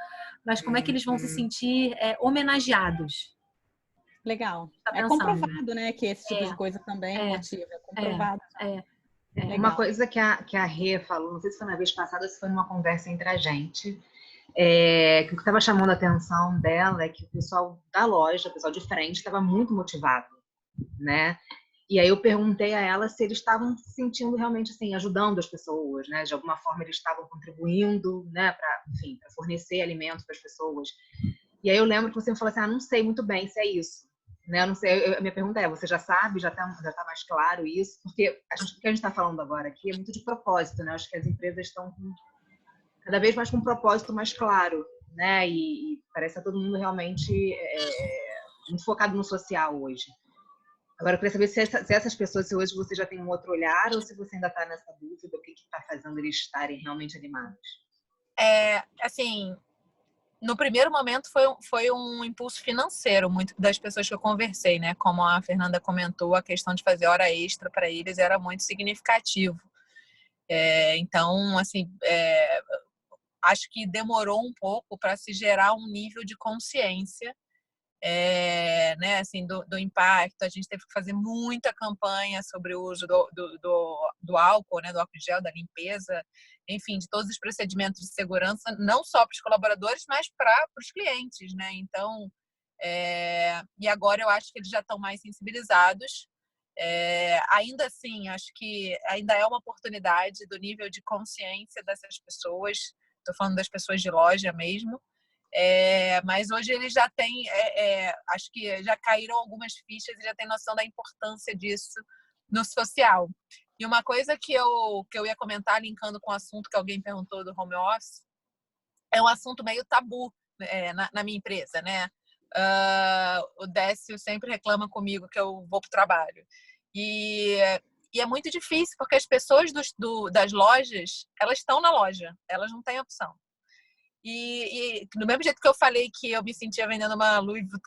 mas como é que eles vão se sentir homenageados? Legal. Tá É comprovado, né, que esse tipo de coisa também motiva. É comprovado. Uma coisa que a Rê falou, não sei se foi na vez passada, se foi numa conversa entre a gente, que o que estava chamando a atenção dela é que o pessoal da loja, o pessoal de frente, estava muito motivado, né? E aí eu perguntei a ela se eles estavam se sentindo realmente assim, ajudando as pessoas, né? De alguma forma eles estavam contribuindo, né, para fornecer alimento para as pessoas. E aí eu lembro que você me falou assim, não sei muito bem se é isso, né? Eu não sei, a minha pergunta é, você já sabe, já tá mais claro isso? Porque o que a gente está falando agora aqui é muito de propósito, né? Acho que as empresas estão cada vez mais com um propósito mais claro, né? E parece que todo mundo realmente muito focado no social hoje. Agora, eu queria saber se essas pessoas, se hoje você já tem um outro olhar ou se você ainda está nessa dúvida, o que está fazendo eles estarem realmente animados? Assim, no primeiro momento foi um impulso financeiro, muito das pessoas que eu conversei, né? Como a Fernanda comentou, a questão de fazer hora extra para eles era muito significativo. Então, assim, acho que demorou um pouco para se gerar um nível de consciência né, assim, do impacto. A gente teve que fazer muita campanha sobre o uso do álcool, né, do álcool gel, da limpeza, enfim, de todos os procedimentos de segurança, não só para os colaboradores, mas para os clientes, né? Então, e agora eu acho que eles já estão mais sensibilizados. Ainda assim, acho que ainda é uma oportunidade do nível de consciência dessas pessoas. Estou falando das pessoas de loja mesmo. Mas hoje eles já têm, acho que já caíram algumas fichas e já têm noção da importância disso no social. E uma coisa que eu ia comentar, linkando com o assunto que alguém perguntou do home office, é um assunto meio tabu na minha empresa, né? O Décio sempre reclama comigo que eu vou para o trabalho. E é muito difícil, porque as pessoas das lojas, elas estão na loja, elas não têm opção. E do mesmo jeito que eu falei que eu me sentia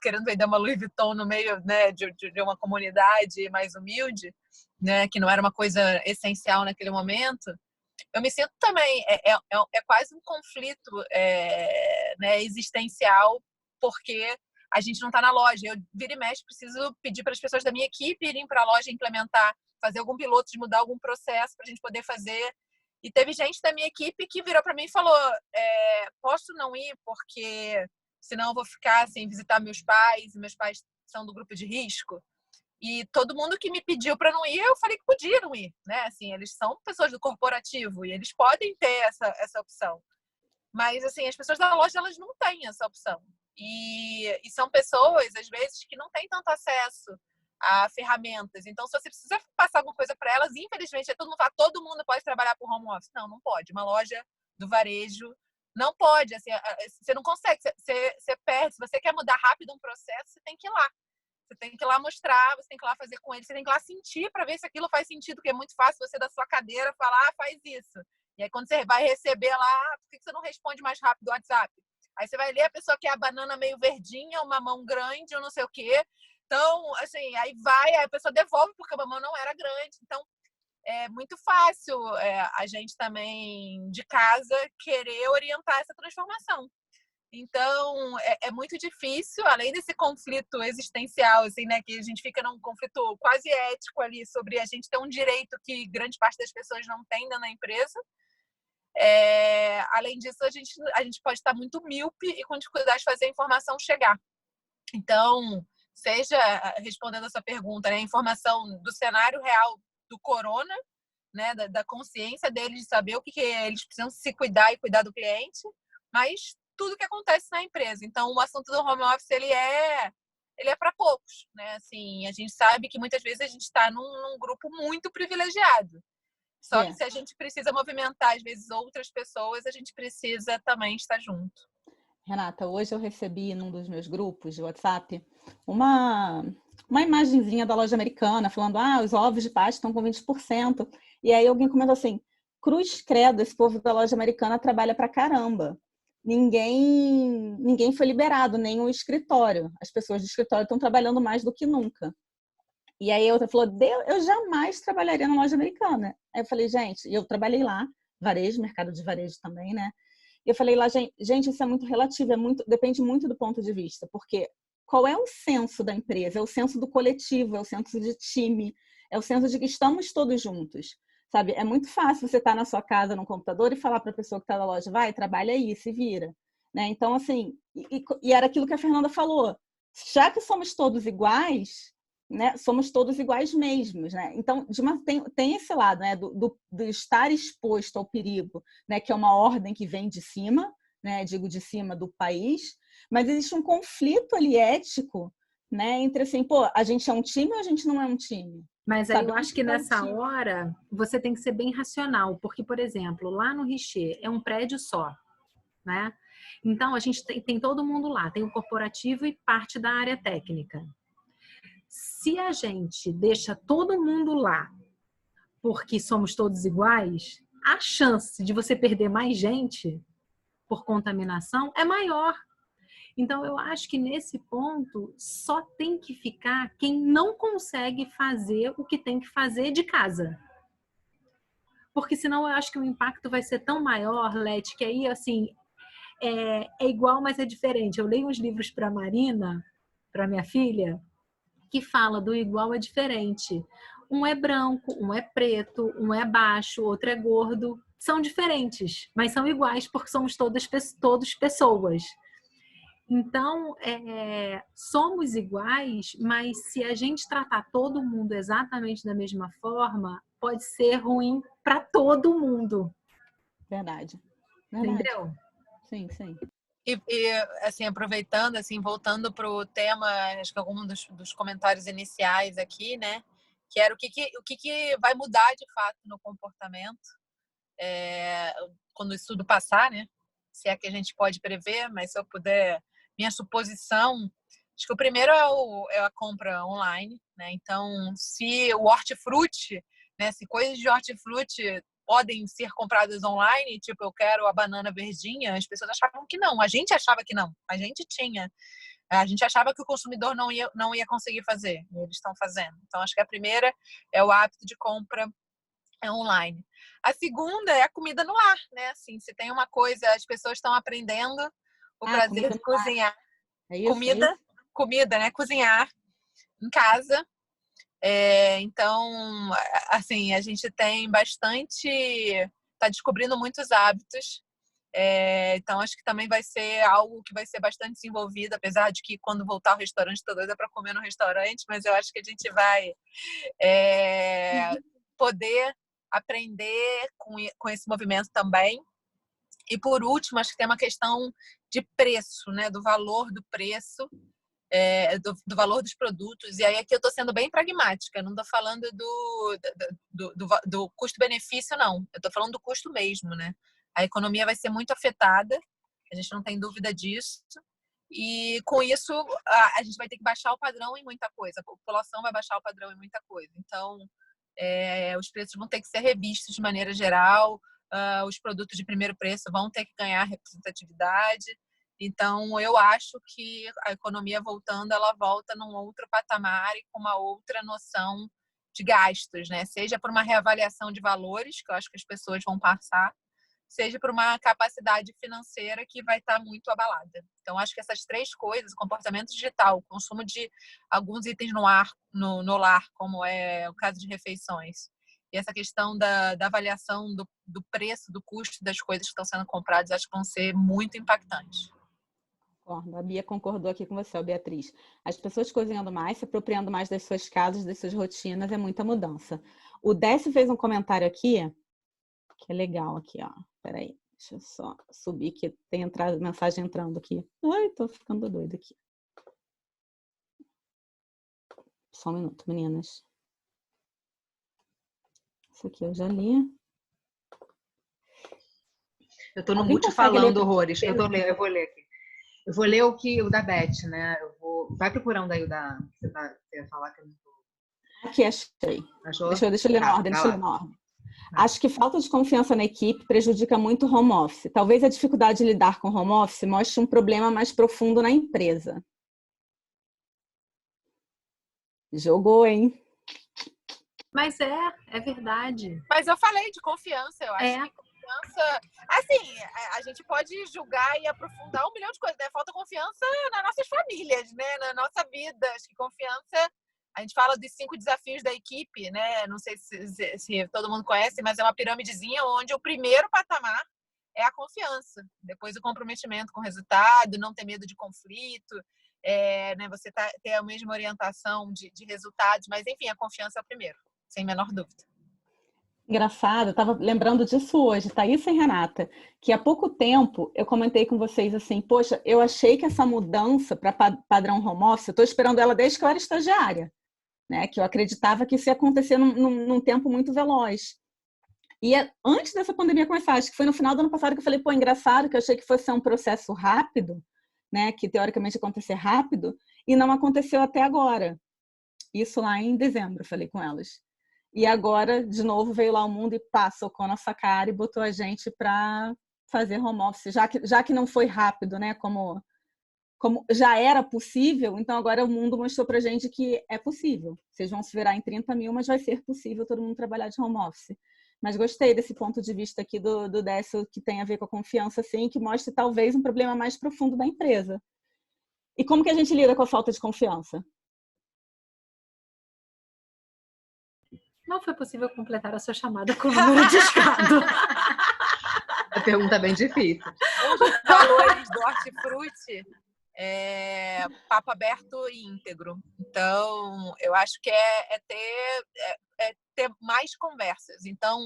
querendo vender uma Louis Vuitton no meio, né, de uma comunidade mais humilde, né, que não era uma coisa essencial naquele momento, eu me sinto também, é quase um conflito né, existencial, porque a gente não está na loja. Eu, vira e mexe, preciso pedir para as pessoas da minha equipe irem para a loja implementar, fazer algum piloto, de mudar algum processo para a gente poder fazer. E teve gente da minha equipe que virou para mim e falou, posso não ir porque senão eu vou ficar sem visitar meus pais são do grupo de risco. E todo mundo que me pediu para não ir, eu falei que podia não ir, né? Assim, eles são pessoas do corporativo e eles podem ter essa opção. Mas, assim, as pessoas da loja, elas não têm essa opção. E são pessoas, às vezes, que não têm tanto acesso a ferramentas. Então, se você precisa passar alguma coisa para elas, infelizmente, todo mundo fala, todo mundo pode trabalhar por home office. Não, não pode. Uma loja do varejo não pode. Assim, você não consegue. Você perde. Se você quer mudar rápido um processo, você tem que ir lá. Você tem que ir lá mostrar, você tem que ir lá fazer com eles, você tem que ir lá sentir para ver se aquilo faz sentido, porque é muito fácil você da sua cadeira falar, faz isso. E aí quando você vai receber lá, por que você não responde mais rápido o WhatsApp? Aí você vai ler, a pessoa quer a banana meio verdinha, uma mão grande, ou não sei o quê. Então, assim, aí a pessoa devolve porque a mamão não era grande. Então, é muito fácil a gente também, de casa, querer orientar essa transformação. Então, é muito difícil, além desse conflito existencial, assim, né, que a gente fica num conflito quase ético ali sobre a gente ter um direito que grande parte das pessoas não tem dentro da empresa. Além disso, a gente pode estar muito míope e com dificuldade de fazer a informação chegar. Então, seja respondendo a sua pergunta, né, a informação do cenário real do corona, né, da consciência deles de saber o que eles precisam se cuidar e cuidar do cliente, mas tudo que acontece na empresa. Então, o assunto do home office, ele é para poucos, né? Assim, a gente sabe que muitas vezes a gente está num grupo muito privilegiado. Só que se a gente precisa movimentar, às vezes, outras pessoas, a gente precisa também estar junto. Renata, hoje eu recebi num dos meus grupos de WhatsApp uma imagenzinha da loja americana falando, os ovos de Páscoa estão com 20%. E aí alguém comentou assim, cruz credo, esse povo da loja americana trabalha pra caramba. Ninguém foi liberado, nem o escritório. As pessoas do escritório estão trabalhando mais do que nunca. E aí outra falou, eu jamais trabalharia na loja americana. Aí eu falei, gente, eu trabalhei lá, varejo, mercado de varejo também, né? E eu falei lá, gente, isso é muito relativo, depende muito do ponto de vista, porque qual é o senso da empresa? É o senso do coletivo, é o senso de time, é o senso de que estamos todos juntos. Sabe? É muito fácil você estar na sua casa, no computador, e falar para a pessoa que está na loja, vai, trabalha aí, se vira. Né? Então, assim, e era aquilo que a Fernanda falou. Já que somos todos iguais, né? Somos todos iguais mesmos. Né? Então, tem esse lado, né? do estar exposto ao perigo, né? Que é uma ordem que vem de cima, né? Digo de cima do país, mas existe um conflito ali ético, né? Entre assim, pô, a gente é um time ou a gente não é um time? Mas aí eu acho que nessa hora você tem que ser bem racional, porque, por exemplo, lá no Richer é um prédio só, né? Então a gente tem todo mundo lá, tem o corporativo e parte da área técnica. Se a gente deixa todo mundo lá porque somos todos iguais, a chance de você perder mais gente por contaminação é maior. Então, eu acho que nesse ponto só tem que ficar quem não consegue fazer o que tem que fazer de casa. Porque senão eu acho que o impacto vai ser tão maior, Leti, que aí, assim, é igual, mas é diferente. Eu leio uns livros para a Marina, para minha filha, que fala do igual é diferente. Um é branco, um é preto, um é baixo, outro é gordo. São diferentes, mas são iguais porque somos todos pessoas. Então, somos iguais, mas se a gente tratar todo mundo exatamente da mesma forma, pode ser ruim para todo mundo. Verdade. Entendeu? Sim, sim. E assim, aproveitando, assim, voltando para o tema, acho que algum dos comentários iniciais aqui, né? Que era o que vai mudar de fato no comportamento quando isso tudo passar, né? Se é que a gente pode prever, mas se eu puder, minha suposição, acho que o primeiro é a compra online, né? Então, se o hortifruti, né? Se coisas de hortifruti podem ser compradas online, tipo, eu quero a banana verdinha, as pessoas achavam que não, a gente achava que não, a gente achava que o consumidor não ia conseguir fazer, e eles estão fazendo. Então, acho que a primeira é o hábito de compra online. A segunda é a comida no lar, né? Assim, se tem uma coisa, as pessoas estão aprendendo o prazer de cozinhar. É isso, comida, né? Cozinhar em casa. Então, assim, a gente tem está descobrindo muitos hábitos Então, acho que também vai ser algo que vai ser bastante desenvolvido, apesar de que quando voltar ao restaurante, estou doida para comer no restaurante, mas eu acho que a gente vai poder aprender com esse movimento também. E, por último, acho que tem uma questão de preço, né? Do valor do preço, do valor dos produtos. E aí aqui eu estou sendo bem pragmática, não estou falando do custo-benefício, não. Eu estou falando do custo mesmo, né? A economia vai ser muito afetada, a gente não tem dúvida disso. E com isso a gente vai ter que baixar o padrão em muita coisa. A população vai baixar o padrão em muita coisa. Então, os preços vão ter que ser revistos de maneira geral. Os produtos de primeiro preço vão ter que ganhar representatividade. Então, eu acho que a economia voltando, ela volta num outro patamar e com uma outra noção de gastos, né? Seja por uma reavaliação de valores, que eu acho que as pessoas vão passar, seja por uma capacidade financeira que vai estar muito abalada. Então, acho que essas três coisas, o comportamento digital, o consumo de alguns itens no lar, como é o caso de refeições, e essa questão da avaliação do preço, do custo das coisas que estão sendo compradas, acho que vão ser muito impactantes. A Bia concordou aqui com você, Beatriz. As pessoas cozinhando mais, se apropriando mais das suas casas, das suas rotinas, é muita mudança. O Décio fez um comentário aqui, que é legal aqui, ó. Peraí, deixa eu só subir que tem mensagem entrando aqui. Ai, tô ficando doida aqui. Só um minuto, meninas. Isso aqui eu já li. Eu tô no mute falando horrores. Eu vou ler aqui. Eu vou ler o da Beth, né? Vai procurando aí o da... Você ia falar que eu não tô... Aqui, achei. Achou? Deixa eu ler na ordem, Acho que falta de confiança na equipe prejudica muito o home office. Talvez a dificuldade de lidar com o home office mostre um problema mais profundo na empresa. Jogou, hein? Mas é verdade. Mas eu falei de confiança, eu acho que confiança... Assim, a gente pode julgar e aprofundar 1 milhão de coisas, né? Falta confiança nas nossas famílias, né? Na nossa vida. Acho que confiança... A gente fala dos 5 desafios da equipe, né? Não sei se todo mundo conhece, mas é uma pirâmidezinha onde o primeiro patamar é a confiança. Depois o comprometimento com o resultado, não ter medo de conflito, né? Você ter a mesma orientação de resultados, mas enfim, a confiança é o primeiro, sem a menor dúvida. Engraçado, eu estava lembrando disso hoje, Thaís e Renata, que há pouco tempo eu comentei com vocês assim, poxa, eu achei que essa mudança para padrão home office, eu estou esperando ela desde que eu era estagiária, né? Que eu acreditava que isso ia acontecer num tempo muito veloz. E antes dessa pandemia começar, acho que foi no final do ano passado que eu falei, pô, engraçado, que eu achei que fosse um processo rápido, né? Que teoricamente ia acontecer rápido, e não aconteceu até agora. Isso lá em dezembro, eu falei com elas. E agora, de novo, veio lá o mundo e socou nossa cara e botou a gente para fazer home office, já que não foi rápido, né? Como já era possível, então agora o mundo mostrou para a gente que é possível. Vocês vão se virar em 30 mil, mas vai ser possível todo mundo trabalhar de home office. Mas gostei desse ponto de vista aqui do Décio, que tem a ver com a confiança, assim, que mostra talvez um problema mais profundo da empresa. E como que a gente lida com a falta de confiança? Não foi possível completar a sua chamada com o número discado. A pergunta é bem difícil. Um dos valores do Hortifruti é papo aberto e íntegro. Então, eu acho que é ter mais conversas. Então,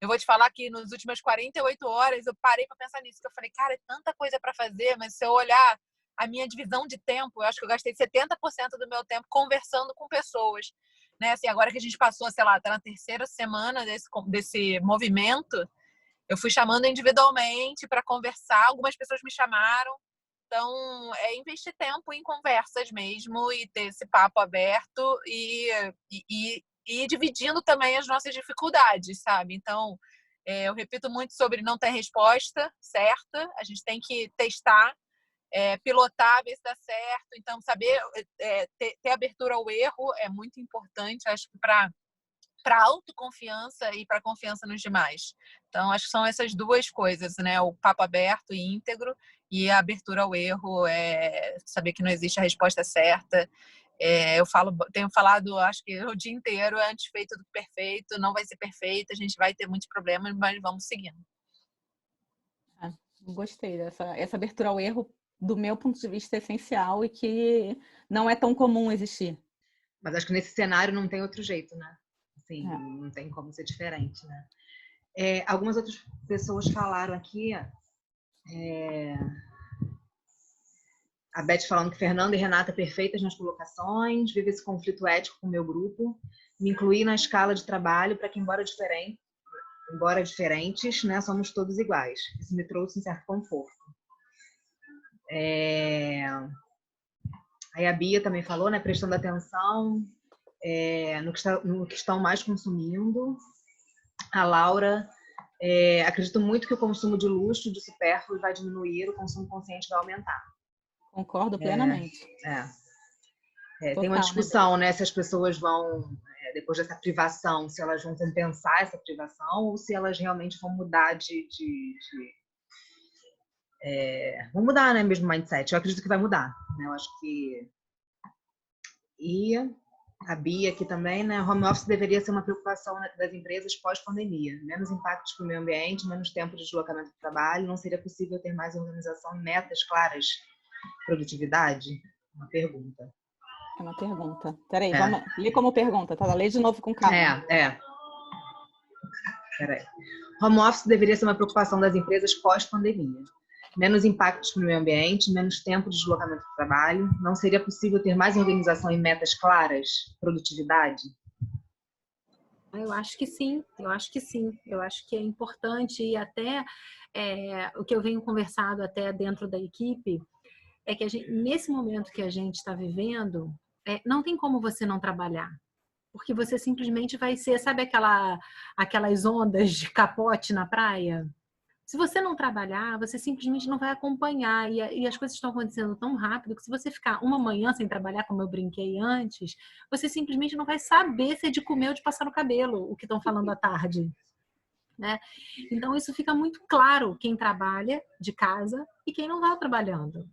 eu vou te falar que nas últimas 48 horas eu parei para pensar nisso, que eu falei, cara, é tanta coisa para fazer, mas se eu olhar a minha divisão de tempo, eu acho que eu gastei 70% do meu tempo conversando com pessoas. Né? Assim, agora que a gente passou, sei lá, tá na 3ª semana desse movimento, eu fui chamando individualmente para conversar, algumas pessoas me chamaram. Então, é investir tempo em conversas mesmo e ter esse papo aberto e ir dividindo também as nossas dificuldades, sabe? Então, eu repito muito sobre não ter resposta certa, a gente tem que testar, pilotar, ver se dá certo. Então, saber ter abertura ao erro é muito importante, acho que para autoconfiança e para confiança nos demais. Então, acho que são essas duas coisas, né? O papo aberto e íntegro e a abertura ao erro, saber que não existe a resposta certa. Tenho falado, acho que o dia inteiro, antes feito do que perfeito, não vai ser perfeito, a gente vai ter muitos problemas, mas vamos seguindo. Gostei essa abertura ao erro, do meu ponto de vista, é essencial e que não é tão comum existir. Mas acho que nesse cenário não tem outro jeito, né? Assim, não tem como ser diferente, né? Algumas outras pessoas falaram aqui, a Beth falando que Fernanda e Renata perfeitas nas colocações, vive esse conflito ético com o meu grupo, me incluí na escala de trabalho para que, embora diferentes, né, somos todos iguais. Isso me trouxe um certo conforto. Aí a Bia também falou, né, prestando atenção no que estão mais consumindo. A Laura, acredito muito que o consumo de luxo, de supérfluo, vai diminuir, o consumo consciente vai aumentar. Concordo plenamente. Tem uma discussão, né, se as pessoas vão, depois dessa privação, se elas vão compensar essa privação ou se elas realmente vão mudar vão mudar, né, mesmo o mindset. Eu acredito que vai mudar, né? Eu acho que... E a Bia aqui também, né? Home office deveria ser uma preocupação das empresas pós-pandemia. Menos impactos para o meio ambiente, menos tempo de deslocamento do trabalho. Não seria possível ter mais organização e metas claras? Produtividade? Uma pergunta. É uma pergunta. Peraí, vamos ler como pergunta, tá? Lê de novo com calma. Peraí. Home office deveria ser uma preocupação das empresas pós-pandemia. Menos impactos para o meio ambiente, menos tempo de deslocamento do trabalho. Não seria possível ter mais organização e metas claras? Produtividade? Eu acho que sim, eu acho que sim. Eu acho que é importante e até o que eu venho conversado até dentro da equipe é que nesse momento que a gente está vivendo, não tem como você não trabalhar. Porque você simplesmente vai ser, sabe aquelas ondas de capote na praia? Se você não trabalhar, você simplesmente não vai acompanhar. E as coisas estão acontecendo tão rápido que se você ficar uma manhã sem trabalhar, como eu brinquei antes, você simplesmente não vai saber se é de comer ou de passar no cabelo, o que estão falando à tarde. Né? Então, isso fica muito claro quem trabalha de casa e quem não está trabalhando.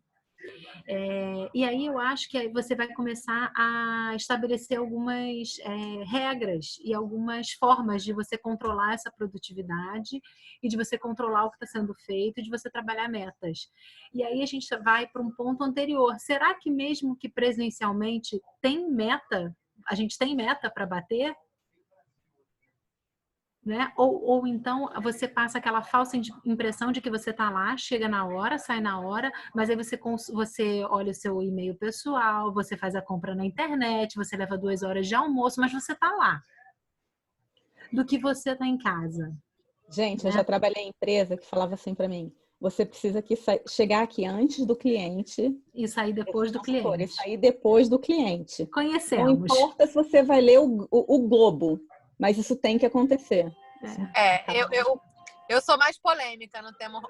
E aí eu acho que você vai começar a estabelecer algumas regras e algumas formas de você controlar essa produtividade e de você controlar o que está sendo feito e de você trabalhar metas. E aí a gente vai para um ponto anterior. Será que mesmo que presencialmente tem meta, a gente tem meta para bater? Né? Ou então você passa aquela falsa impressão de que você está lá, chega na hora, sai na hora, mas aí você olha o seu e-mail pessoal, você faz a compra na internet, você leva 2 horas de almoço, mas você está lá. Do que você está em casa. Gente, eu já trabalhei em empresa que falava assim para mim: você precisa chegar aqui antes do cliente e sair depois do cliente. E sair depois do cliente. Conhecemos. Não importa se você vai ler o Globo, mas isso tem que acontecer. Eu sou mais polêmica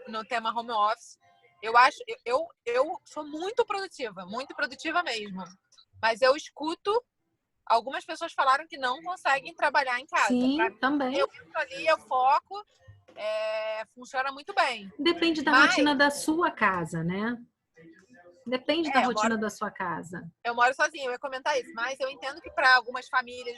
no tema home office. Eu sou muito produtiva mesmo. Mas eu escuto algumas pessoas falaram que não conseguem trabalhar em casa. Sim, também. Eu entro ali, eu foco, funciona muito bem. Depende da rotina da sua casa, né? Depende da rotina da sua casa. Eu moro sozinha, eu ia comentar isso, mas eu entendo que para algumas famílias,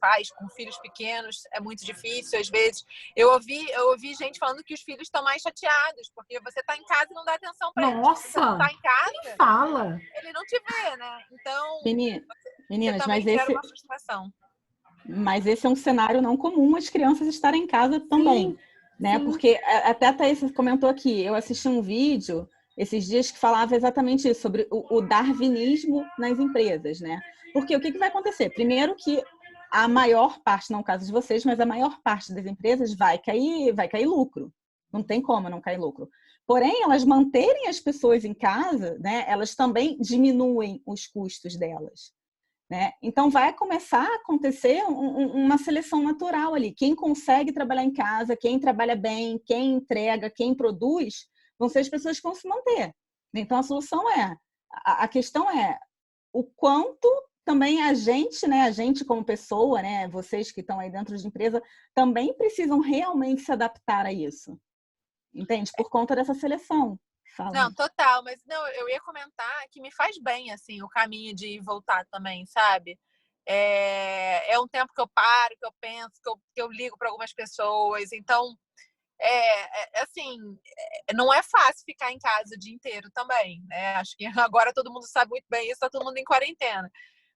pais com filhos pequenos, é muito difícil, às vezes. Eu ouvi gente falando que os filhos estão mais chateados, porque você está em casa e não dá atenção para eles. Nossa! Você não tá em casa, quem fala? Ele não te vê, né? Então, meninas, você mas gera uma frustração. Mas esse é um cenário não comum as crianças estarem em casa também, sim, né? Sim. Porque até a Thaís comentou aqui, eu assisti um vídeo esses dias que falava exatamente isso, sobre o darwinismo nas empresas, né? Porque o que vai acontecer? Primeiro que a maior parte, não é o caso de vocês, mas a maior parte das empresas vai cair lucro. Não tem como não cair lucro. Porém, elas manterem as pessoas em casa, né? Elas também diminuem os custos delas. Né? Então, vai começar a acontecer uma seleção natural ali. Quem consegue trabalhar em casa, quem trabalha bem, quem entrega, quem produz, vão ser as pessoas que vão se manter. Então, a solução a questão é o quanto também a gente, né, a gente como pessoa, né, vocês que estão aí dentro de empresa, também precisam realmente se adaptar a isso. Entende? Por conta dessa seleção. Fala. Não, total, mas não, eu ia comentar que me faz bem, assim, o caminho de ir e voltar também, sabe? É um tempo que eu paro, que eu penso, que eu ligo para algumas pessoas. Então, assim, não é fácil ficar em casa o dia inteiro também, né? Acho que agora todo mundo sabe muito bem isso, tá todo mundo em quarentena.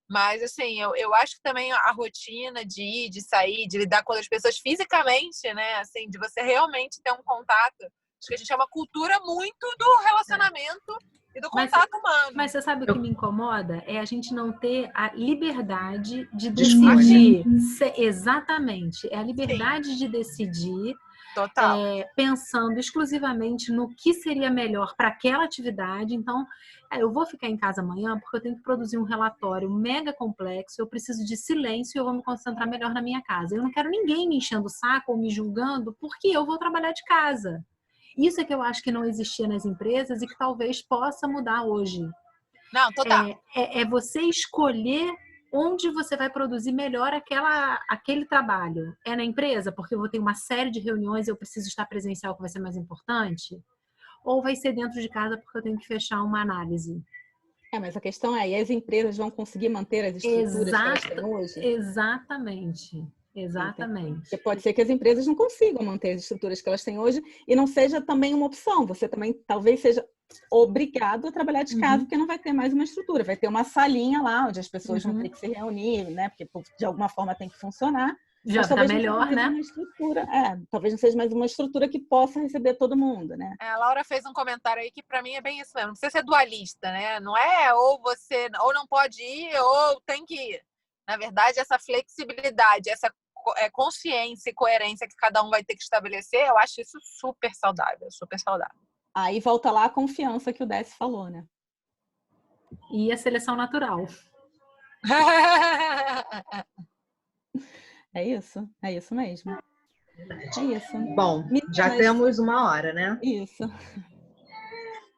Mas, assim, eu acho que também a rotina de ir, de sair, de lidar com outras pessoas fisicamente, né? Assim, de você realmente ter um contato. Acho que a gente é uma cultura muito do relacionamento e do contato humano. Mas você sabe o que me incomoda? É a gente não ter a liberdade de escolha. decidir. Exatamente. É a liberdade de decidir, Total. pensando exclusivamente no que seria melhor para aquela atividade. Então, eu vou ficar em casa amanhã porque eu tenho que produzir um relatório mega complexo, eu preciso de silêncio e eu vou me concentrar melhor na minha casa. Eu não quero ninguém me enchendo o saco ou me julgando porque eu vou trabalhar de casa. Isso é que eu acho que não existia nas empresas e que talvez possa mudar hoje. Não, total. É você escolher onde você vai produzir melhor aquele trabalho. É na empresa, porque eu vou ter uma série de reuniões e eu preciso estar presencial, que vai ser mais importante? Ou vai ser dentro de casa, porque eu tenho que fechar uma análise? Mas a questão é, e as empresas vão conseguir manter as estruturas que elas têm hoje? Exatamente. Porque pode ser que as empresas não consigam manter as estruturas que elas têm hoje e não seja também uma opção. Você também talvez seja obrigado a trabalhar de casa, porque não vai ter mais uma estrutura. Vai ter uma salinha lá onde as pessoas vão ter que se reunir, né? Porque de alguma forma tem que funcionar. Já está melhor, né? Uma estrutura, talvez não seja mais uma estrutura que possa receber todo mundo, né? A Laura fez um comentário aí que para mim é bem isso mesmo. Não precisa ser dualista, né? Não é ou você ou não pode ir ou tem que ir. Na verdade, essa flexibilidade, essa consciência e coerência que cada um vai ter que estabelecer, eu acho isso super saudável, super saudável. Aí volta lá a confiança que o Décio falou, né? E a seleção natural. É isso mesmo. É isso. Bom, já temos 1 hora, né? Isso.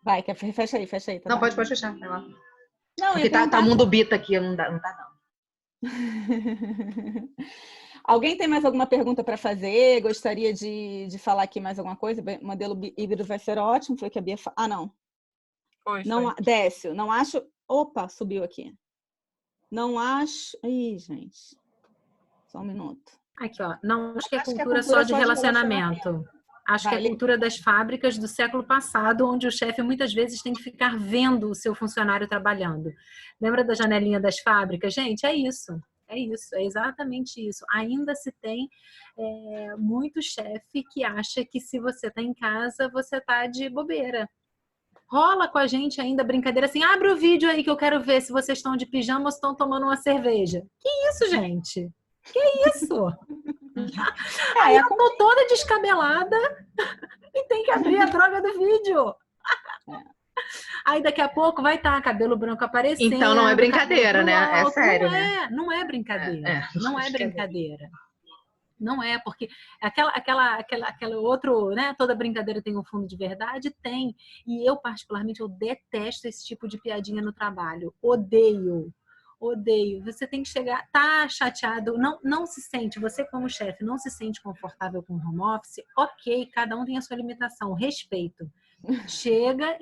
Vai, fecha aí. Tá não, pode fechar, vai lá. Não, porque tá mundo bita aqui, não dá não. Alguém tem mais alguma pergunta para fazer? Gostaria de falar aqui mais alguma coisa? O modelo híbrido vai ser ótimo, foi o que a Bia falou. Ah, não. Foi. Décio, não acho... Opa, subiu aqui. Não acho... Ih, gente. Só um minuto. Aqui, ó. Não acho que é cultura só de relacionamento. Acho que é a cultura das fábricas do século passado, onde o chefe muitas vezes tem que ficar vendo o seu funcionário trabalhando. Lembra da janelinha das fábricas? Gente, é isso. É exatamente isso. Ainda se tem muito chefe que acha que se você está em casa, você está de bobeira. Rola com a gente ainda brincadeira assim, abre o vídeo aí que eu quero ver se vocês estão de pijama ou se estão tomando uma cerveja. Que isso, gente? Que isso? Aí eu tô toda descabelada e tem que abrir a droga do vídeo. Aí daqui a pouco vai estar cabelo branco aparecendo. Então não é brincadeira, né? É sério, né? Não é brincadeira. Não é brincadeira. Não é, porque aquela outro, né? Toda brincadeira tem um fundo de verdade? Tem. E eu, particularmente, eu detesto esse tipo de piadinha no trabalho. Odeio. Você tem que chegar, tá chateado, não se sente, você como chefe, não se sente confortável com o home office? Ok, cada um tem a sua limitação, respeito. Chega,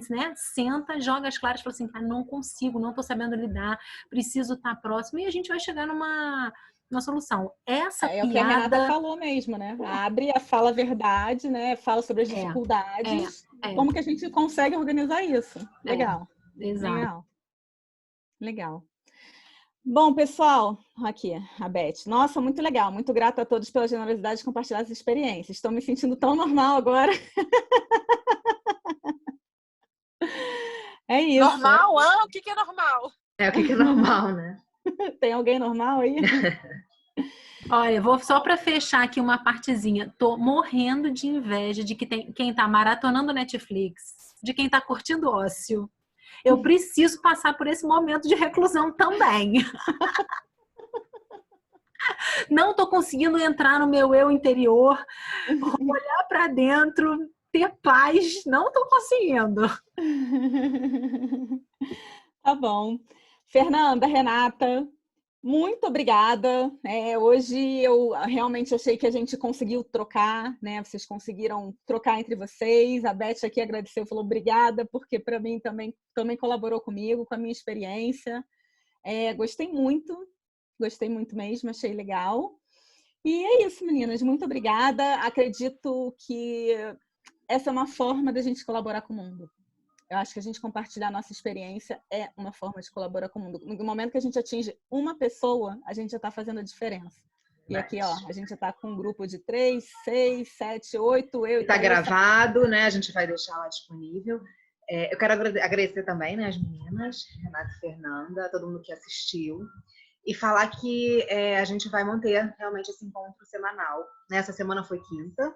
né, senta, joga as claras e fala assim, não consigo, não tô sabendo lidar, preciso estar próximo, e a gente vai chegar numa solução. Essa piada... É o que a Renata falou mesmo, né? Abre, fala a verdade, né? Fala sobre as dificuldades, como que a gente consegue organizar isso. Legal. Exato. Legal. Bom, pessoal, aqui, a Beth. Nossa, muito legal. Muito grata a todos pela generosidade de compartilhar as experiências. Estou me sentindo tão normal agora. É isso. Normal? O que é normal? O que é normal, né? Tem alguém normal aí? Olha, vou só para fechar aqui uma partezinha. Tô morrendo de inveja de quem tá maratonando Netflix, de quem tá curtindo ócio. Eu preciso passar por esse momento de reclusão também. Não tô conseguindo entrar no meu eu interior, olhar para dentro, ter paz. Não tô conseguindo. Tá bom. Fernanda, Renata, muito obrigada. Hoje eu realmente achei que a gente conseguiu trocar, né? Vocês conseguiram trocar entre vocês. A Beth aqui agradeceu, falou obrigada, porque para mim também colaborou comigo, com a minha experiência. Gostei muito mesmo, achei legal. E é isso, meninas. Muito obrigada. Acredito que essa é uma forma da gente colaborar com o mundo. Eu acho que a gente compartilhar a nossa experiência é uma forma de colaborar com o mundo. No momento que a gente atinge uma pessoa, a gente já está fazendo a diferença. E aqui, ó, a gente já está com um grupo de 3, 6, 7, 8, eu e Está gravado, né? A gente vai deixar lá disponível. Eu quero agradecer também, né, as meninas, Renata e Fernanda, todo mundo que assistiu. E falar que a gente vai manter realmente esse encontro semanal. Essa semana foi quinta,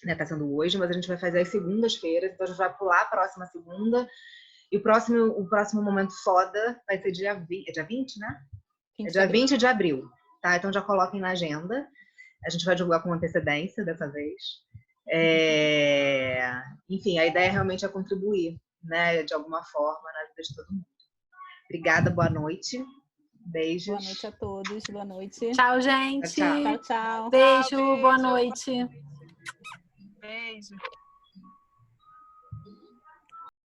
né? Tá sendo hoje, mas a gente vai fazer as segundas-feiras. Então a gente vai pular a próxima segunda. E o próximo momento foda vai ser dia 20, né? É dia 20 de abril. Tá? Então já coloquem na agenda. A gente vai divulgar com antecedência dessa vez. Enfim, a ideia realmente é contribuir, né, de alguma forma na vida de todo mundo. Obrigada, boa noite. Beijos. Boa noite a todos. Boa noite. Tchau, gente. Tchau, tchau. Beijo, boa noite. Beijo.